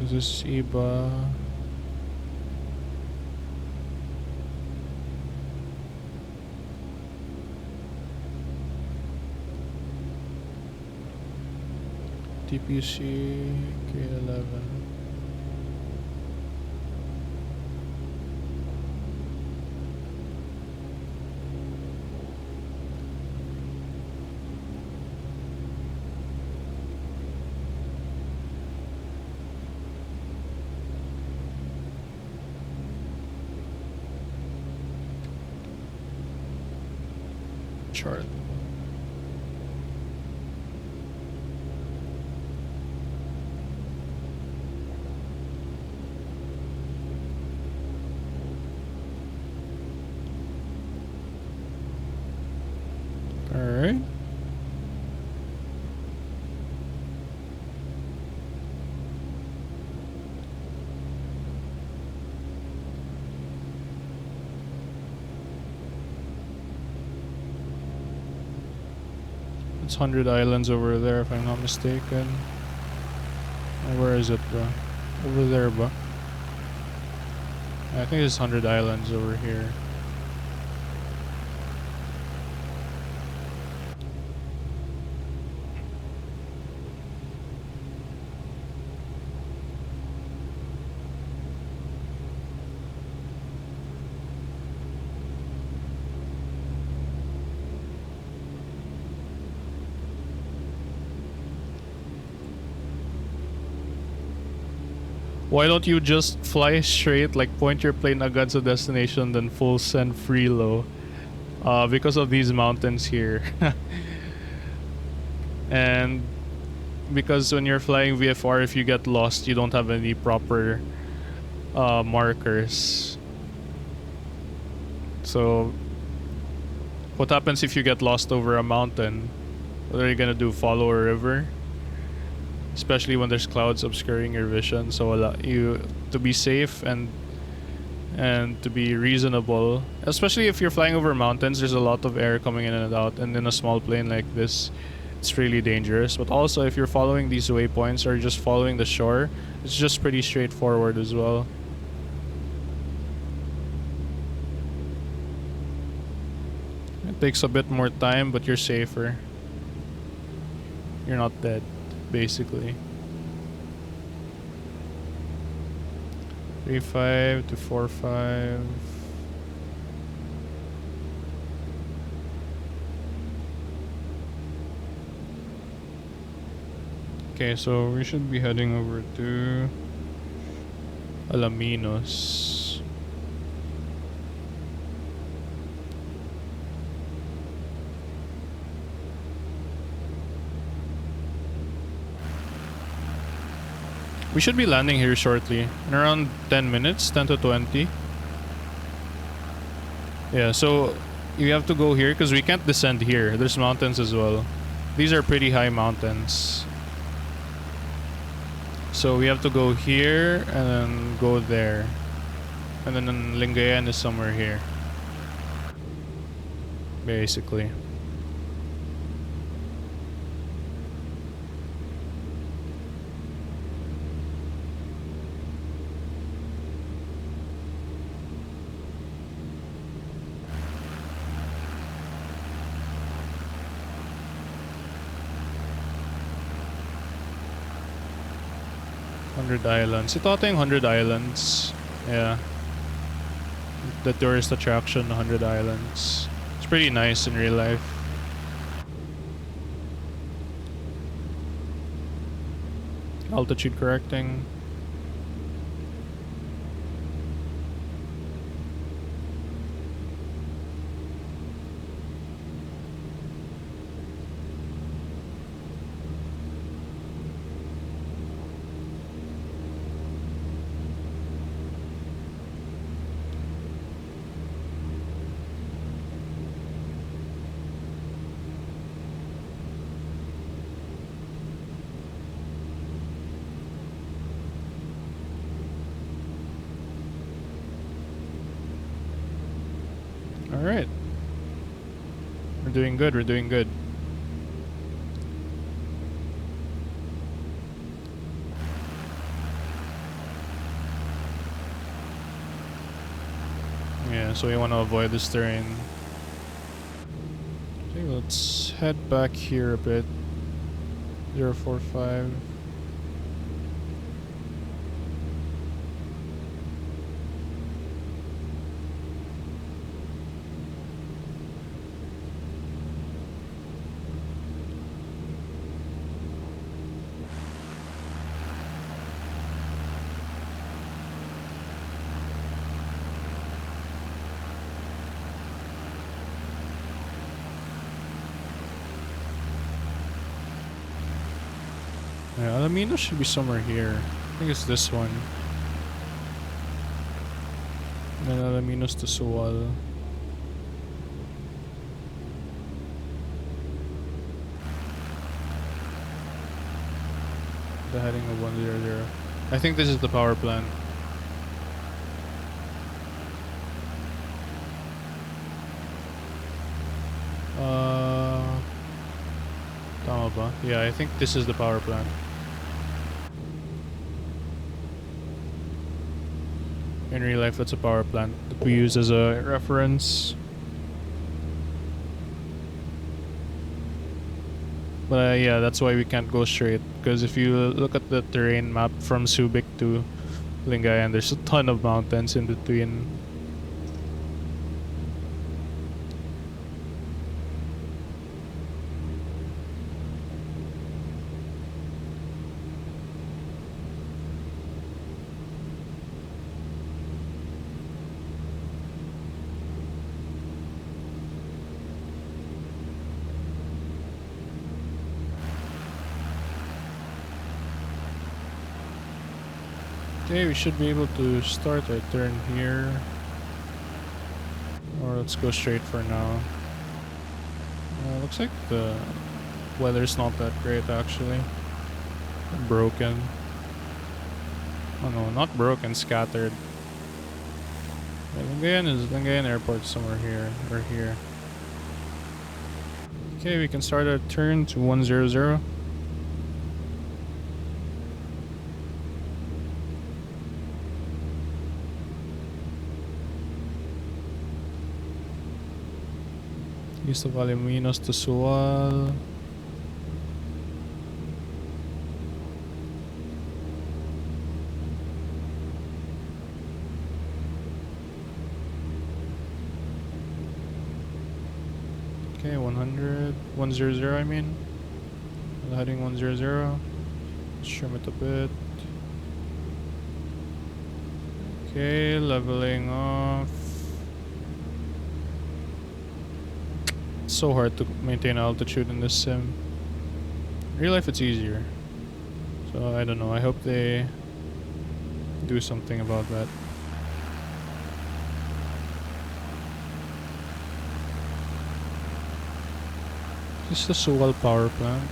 This is Iba. TPC K11. Chart. All right. It's 100 Islands over there, if I'm not mistaken. Oh, where is it, bro? Over there, bro. I think it's 100 Islands over here. Why don't you just fly straight, like point your plane agad sa destination, then full send free low? Because of these mountains here. And because when you're flying VFR, if you get lost, you don't have any proper markers. So what happens if you get lost over a mountain? What are you gonna do? Follow a river? Especially when there's clouds obscuring your vision. So you to be safe and to be reasonable, especially if you're flying over mountains, there's a lot of air coming in and out, and in a small plane like this, it's really dangerous. But also, if you're following these waypoints or just following the shore, it's just pretty straightforward as well. It takes a bit more time, but you're safer. You're not dead, basically. 3.5 to 4.5. Okay, so we should be heading over to Alaminos. We should be landing here shortly, in around 10 minutes, 10 to 20. Yeah, so you have to go here because we can't descend here. There's mountains as well. These are pretty high mountains. So we have to go here and then go there. And then Lingayen is somewhere here. Basically. Islands. Ito ata yung 100 Islands. Yeah. The tourist attraction, 100 Islands. It's pretty nice in real life. Altitude correcting. Alright. We're doing good, we're doing good. Yeah, so we want to avoid this terrain. Okay, let's head back here a bit. 045. Yeah, Alaminos should be somewhere here. I think it's this one. And then Alaminos to Suwal. The heading of 100. I think this is the power plant. Tama ba? Yeah, I think this is the power plant. In real life, that's a power plant that we use as a reference. But yeah, that's why we can't go straight. Because if you look at the terrain map from Subic to Lingayen, there's a ton of mountains in between. Okay, we should be able to start our turn here. Or let's go straight for now. Looks like the weather's not that great actually. Broken. Oh no, not broken, scattered. Lingayen Airport somewhere here, or here. Okay, we can start our turn to 100. East of Alaminos to Sual. Okay, 100. 100, I mean. Heading 100. Let's trim it a bit. Okay, leveling off. It's so hard to maintain altitude in this sim. In real life it's easier. So I don't know, I hope they do something about that. This is the Suwal power plant.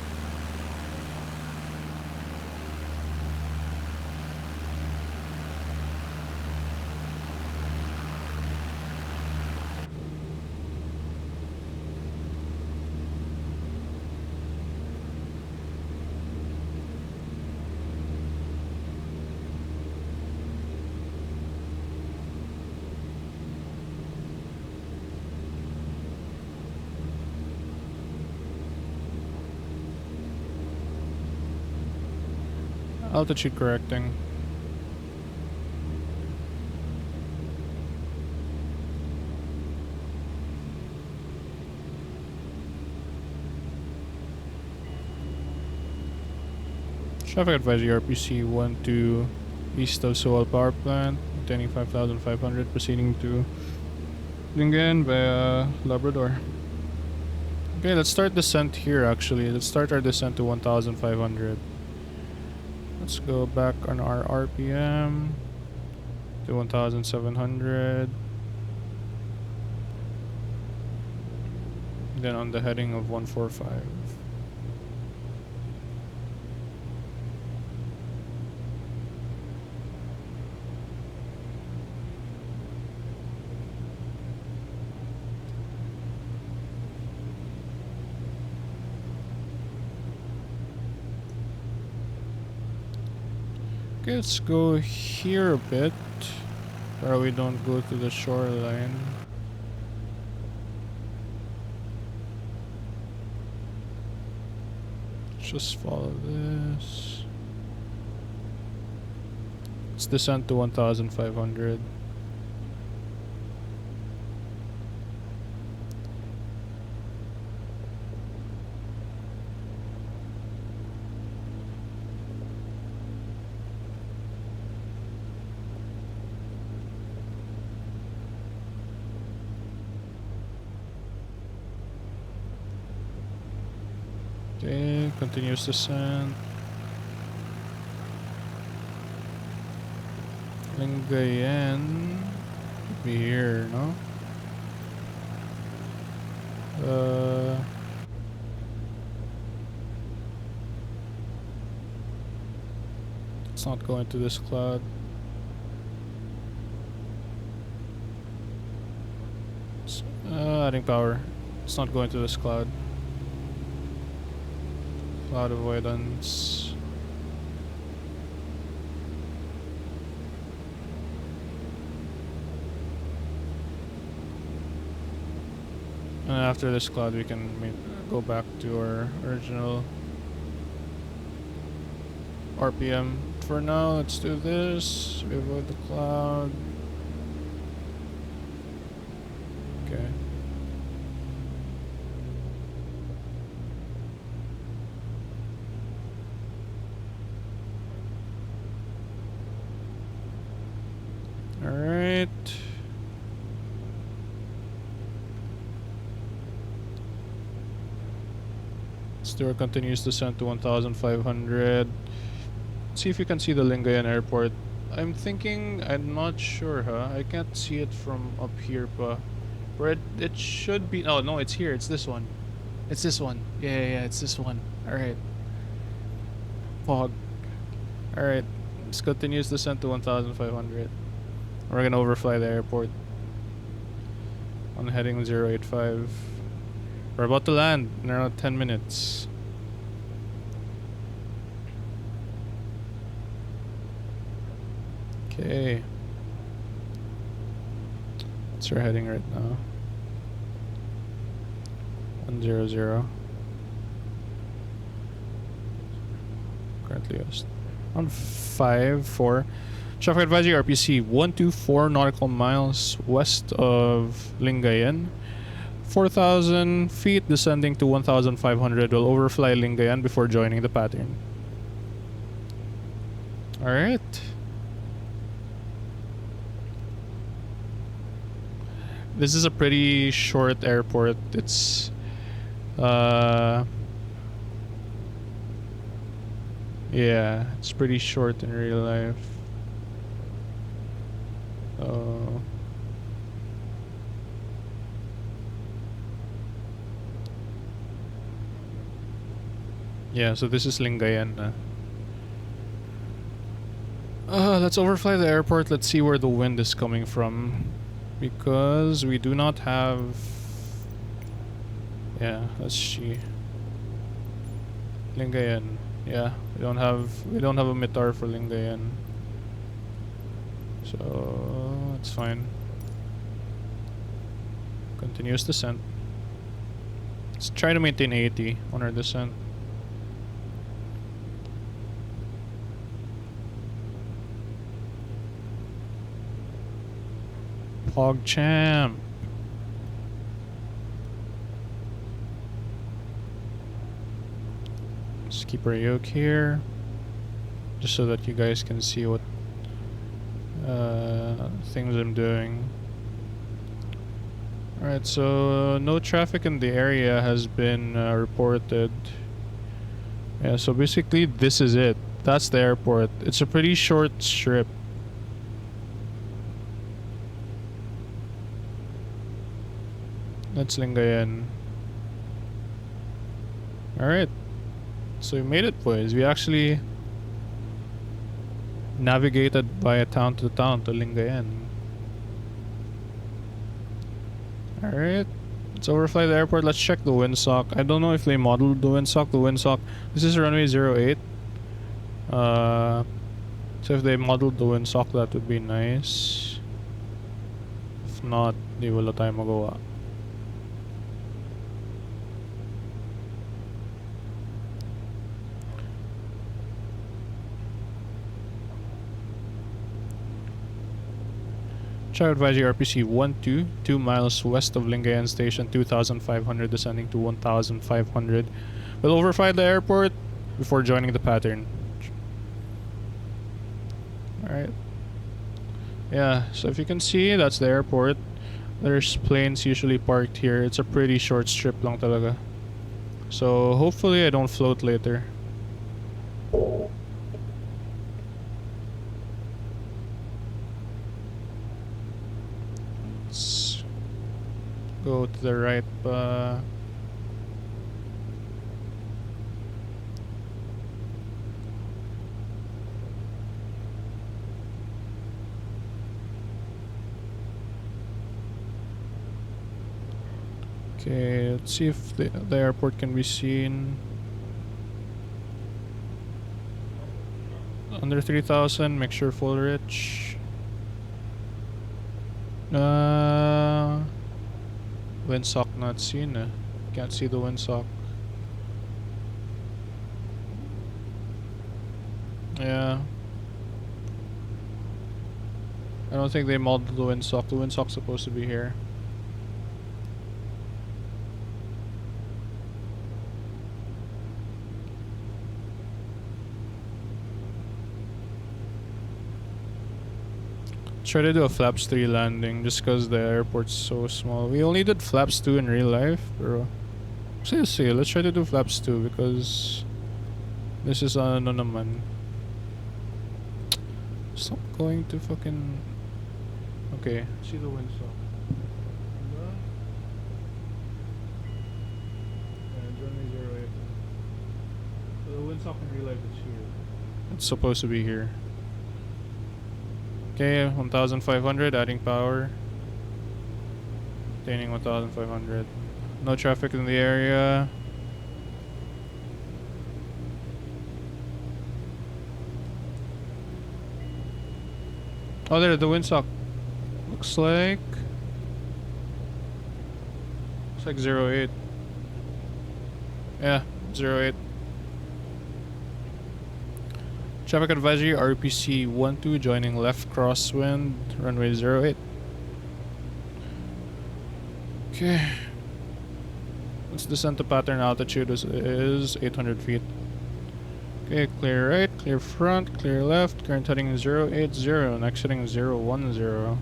Altitude correcting. Traffic advisory RPC 12 east of Suwal power plant, maintaining 5,500, proceeding to Lingayen via Labrador. Okay, let's start descent here actually. Let's start our descent to 1,500. Let's go back on our RPM to 1,700. Then on the heading of 145. Okay, let's go here a bit, where we don't go to the shoreline. Just follow this. Let's descend to 1,500. Okay, continuous descent. Lingayen could be here, no? Let's not go into this cloud. Adding power. Let's not go into this cloud. Cloud avoidance. And after this cloud we can go back to our original RPM. For now, let's do this. We avoid the cloud. Okay. Alright. Let's do our continuous descent to 1,500. See if you can see the Lingayen Airport I'm thinking, I'm not sure, huh? I can't see it from up here, but where it should be. Oh no, it's here. It's this one. It's this one. Yeah, it's this one. All right. Fog. All right. Let's continuous descent to 1,500. We're gonna overfly the airport on heading 085. We're about to land in around 10 minutes. Okay. That's our heading right now. 100. Currently on 5-4. Traffic advisory RPC 124 nautical miles west of Lingayen. 4,000 feet descending to 1,500. Will overfly Lingayen before joining the pattern. Alright. This is a pretty short airport. It's yeah, it's pretty short in real life. Oh. Yeah, so this is Lingayen. Let's overfly the airport. Let's see where the wind is coming from. Because we do not have... Yeah, let's see. Lingayen. Yeah, we don't have a mitar for Lingayen. So it's fine. Continuous descent. Let's try to maintain 80 on our descent. PogChamp. Let's keep our yoke here, just so that you guys can see what things I'm doing. Alright, so no traffic in the area has been reported. Yeah, so basically this is it. That's the airport. It's a pretty short strip. That's Lingayen. Alright. So we made it, boys. We actually navigated by town to Lingayen. Alright. Let's overfly the airport. Let's check the windsock. I don't know if they modeled the windsock. This is runway 08. So if they modeled the windsock, that would be nice. If not, di wala tayo magawa. Traffic advisory RPC 12, 2 miles west of Lingayen Station, 2,500 descending to 1,500. We'll overfly the airport before joining the pattern. Alright. Yeah, so if you can see, that's the airport. There's planes usually parked here. It's a pretty short strip lang talaga. So hopefully I don't float later. Let's go to the right. Okay, let's see if the airport can be seen. Under 3,000, make sure full rich. Windsock not seen. Can't see the windsock. Yeah. I don't think they modeled the windsock. The windsock's supposed to be here. Try to do a flaps 3 landing just because the airport's so small. We only did flaps 2 in real life, bro. See, let's try to do flaps 2 because this is ano naman. Stop going to fucking... Okay, see the windsock. So the windsock in real life is here. It's supposed to be here. Okay, 1,500, adding power. Obtaining 1,500. No traffic in the area. Oh, there, the windsock. Looks like 08. Yeah, 08. Traffic advisory RPC 12 joining left crosswind runway 08. Okay. Its descent to pattern altitude is 800 feet. Okay, clear right, clear front, clear left, current heading 080, next heading 010.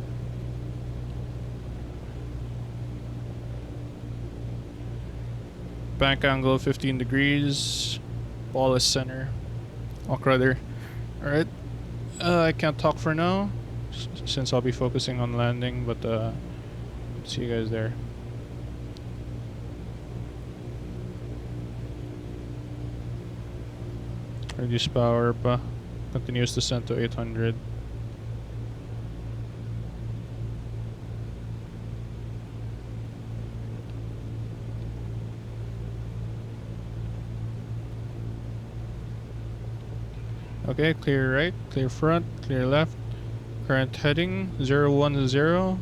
Bank angle 15 degrees. Ball is center. Walk rudder. Alright. I can't talk for now, since I'll be focusing on landing, but see you guys there. Reduce power pa. Continuous descent to 800. Okay, clear right, clear front, clear left. Current heading 010.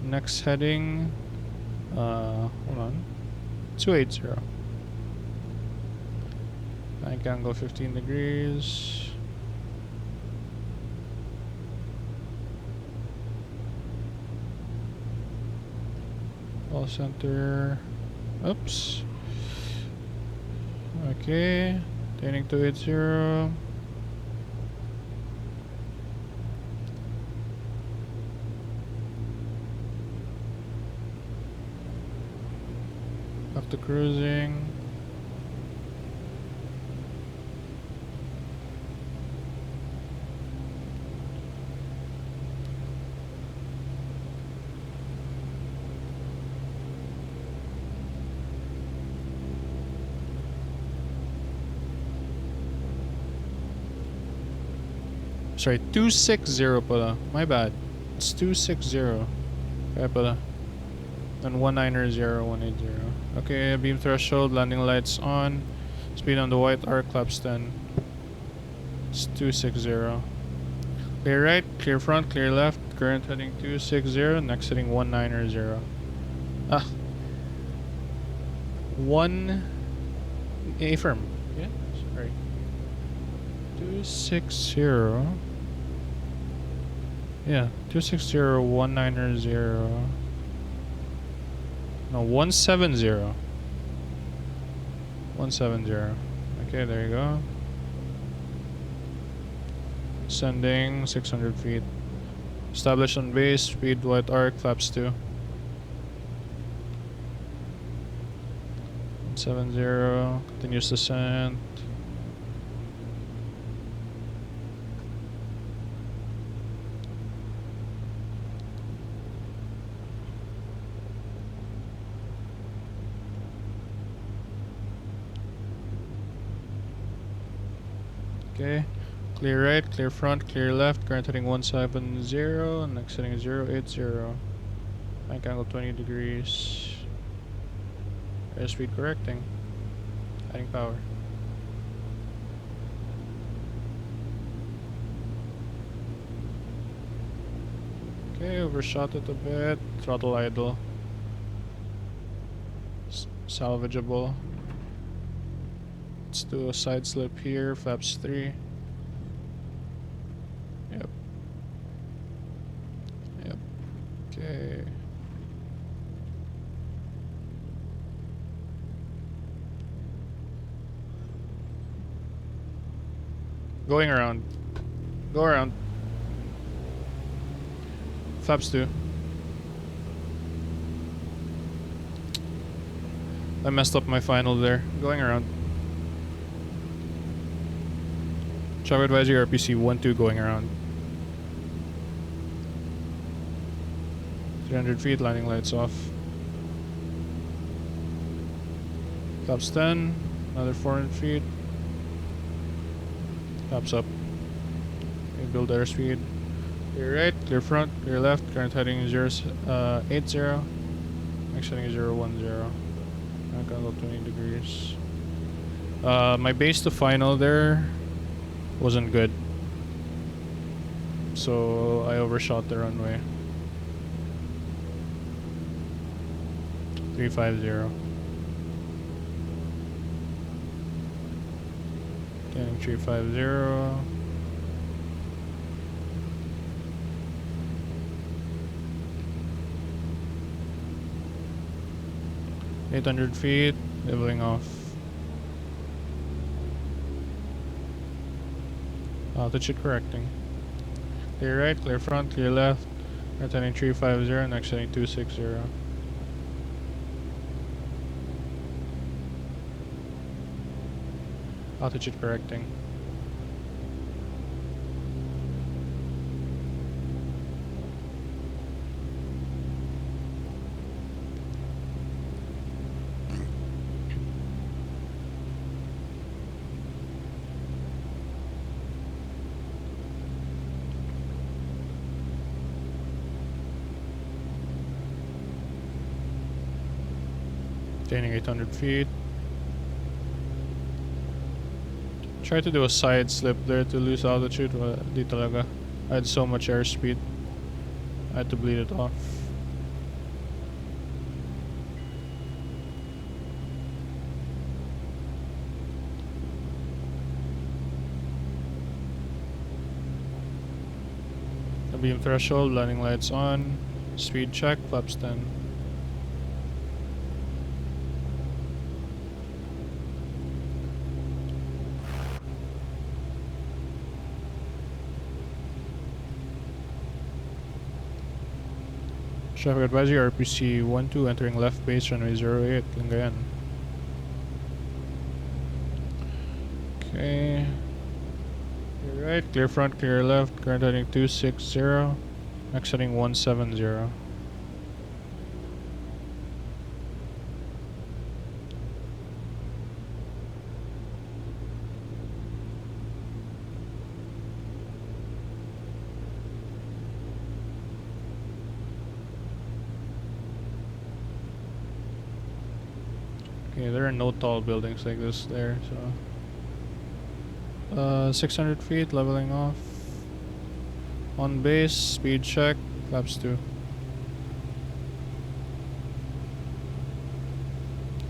Next heading hold on. 280. Bank angle 15 degrees. Ball center. Oops. Okay. Turning 280. After cruising. Sorry, 260 pala. My bad. It's 260. Kaya pala. And 190, 180. Okay, beam threshold, landing lights on. Speed on the white arc, flaps 10. It's 260. Clear right, clear front, clear left. Current heading 260, next heading 190. Ah. 1... affirm. Yeah, sorry. 260. Yeah, 260, 190. No, 170. 170. Okay, there you go. Sending 600 feet. Established on base, speed white arc, flaps 2. 170. Continuous descent. Okay, clear right, clear front, clear left, current heading 170, and next heading 080. Bank angle 20 degrees. Airspeed correcting. Adding power. Okay, overshot it a bit. Throttle idle. Salvageable. Let's do a side slip here, flaps 3. Yep. Yep. Okay. Going around. Go around. Flaps 2. I messed up my final there. Going around. Traffic advisory RPC 12 going around. 300 feet, landing lights off. Flaps 10, another 400 feet. Flaps up. Okay, build airspeed. Clear right, clear front, clear left, current heading 80. Next heading is 010. I'm gonna go 20 degrees. My base to final there wasn't good, so I overshot the runway. 350. Getting 350. $800 feet, leveling off. Altitude correcting. Clear right, clear front, clear left. Returning 350, next heading 260. Altitude correcting. Attaining 800 feet. Try to do a side slip there to lose altitude. Di talaga. I had so much airspeed. I had to bleed it off. The beam threshold, landing lights on. Speed check, flaps 10. Traffic advisory RPC-12 entering left base runway 08, Lingayen. Okay. Clear right, clear front, clear left, current heading 260, next heading 170. Okay, there are no tall buildings like this there, so 600 feet, leveling off. On base, speed check, flaps 2.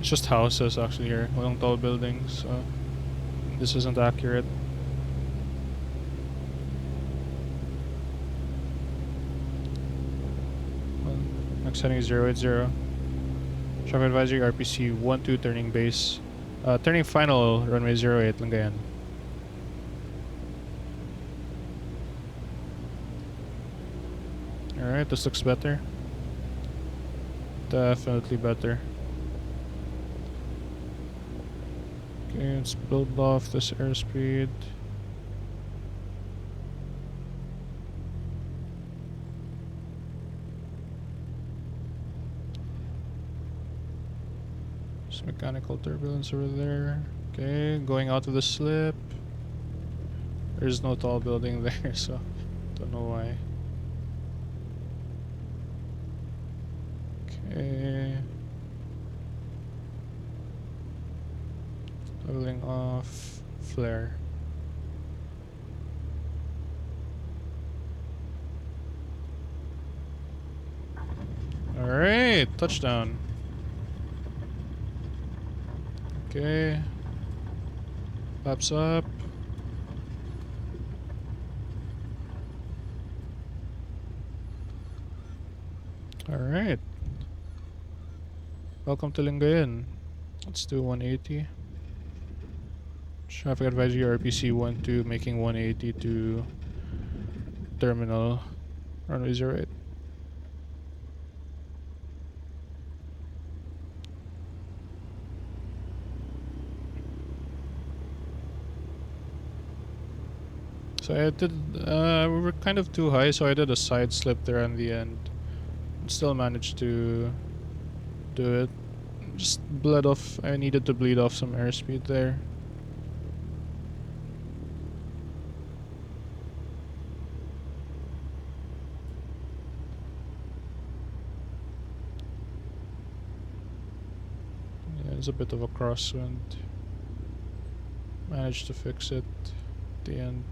It's just houses actually here, walang tall buildings, so this isn't accurate. Next heading is 080. Traffic advisory RPC-12 turning base. Turning final runway 08, Lingayen. Alright, this looks better. Definitely better. Okay, let's build off this airspeed. There's mechanical turbulence over there. Okay, going out of the slip. There's no tall building there, so don't know why. Okay. Leveling off. Flare. Alright, touchdown. Okay. Flaps up. Alright. Welcome to Lingayen. Let's do 180. Traffic advisory RPC-12 making 180 to terminal runway 08. So I did, we were kind of too high, so I did a side slip there on the end. still managed to do it. Just bled off. I needed to bleed off some airspeed there. Yeah, it's a bit of a crosswind. Managed to fix it at the end.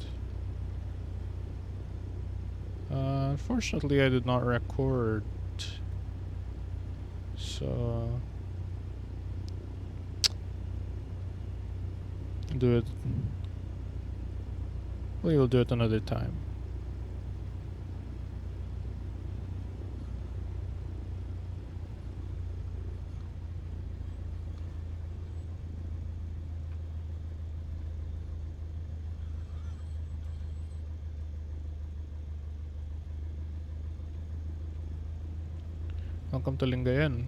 Unfortunately, I did not record, so do it. We will do it another time. Welcome to Lingayen.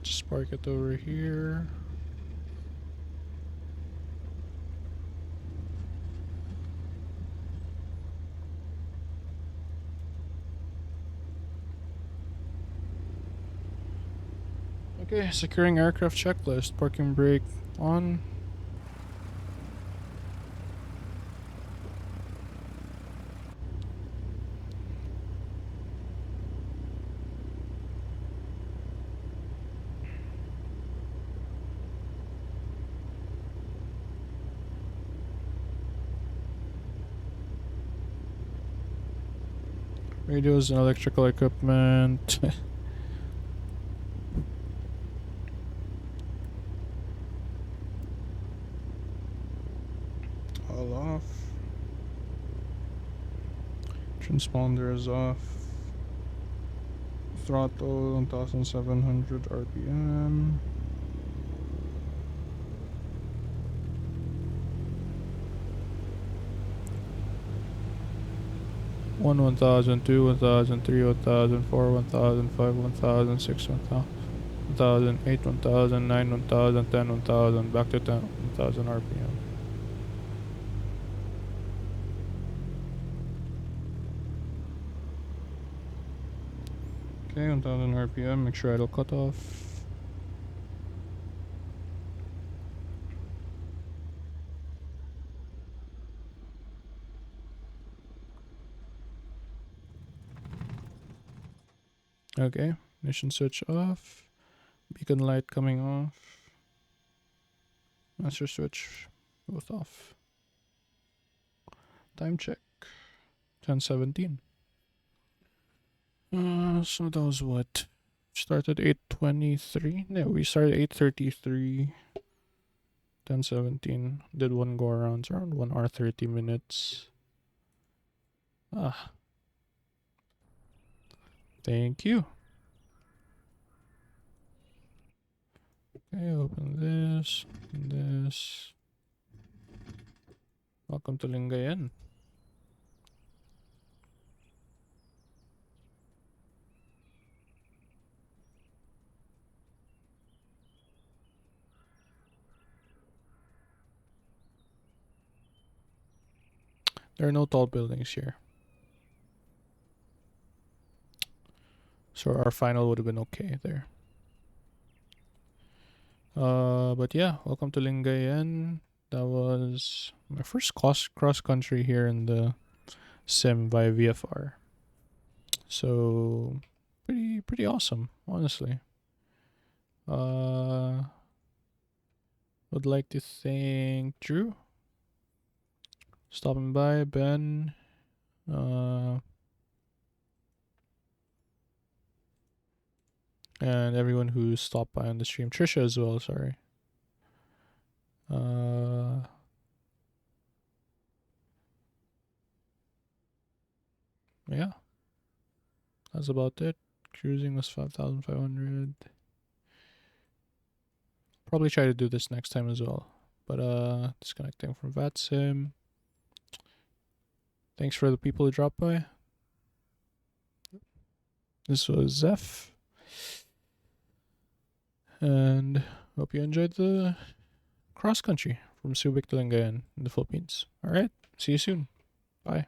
Just park it over here. Okay, securing aircraft checklist. Parking brake on. Radios and electrical equipment. All off. Transponder is off. Throttle 1700 RPM. 1000, 2, 1000, 3, 1000, 4, 1000, 5, 1000, 6, 1000, 8, 1000, 9, 1000, 10, 1000, back to 10,000 RPM. Okay, 1000 RPM, make sure it'll cut off. Okay, ignition switch off. Beacon light coming off. Master switch both off. Time check. 10:17. So that was what? Started 8:23. No, we started 8:33. 10:17. Did one go around. It's around 1 hour 30 minutes. Ah. Thank you. Okay, open this. This. Welcome to Lingayen. There are no tall buildings here. So our final would have been okay there. But yeah, welcome to Lingayen. That was my first cross country here in the sim via VFR. So pretty awesome, honestly. Would like to thank Drew stopping by, Ben, and everyone who stopped by on the stream. Trisha as well, sorry. Yeah. That's about it. Cruising was 5,500. Probably try to do this next time as well. But disconnecting from VATSIM. Thanks for the people who dropped by. This was Zeph. And hope you enjoyed the cross country from Subic to Lingayen in the Philippines. All right, see you soon. Bye.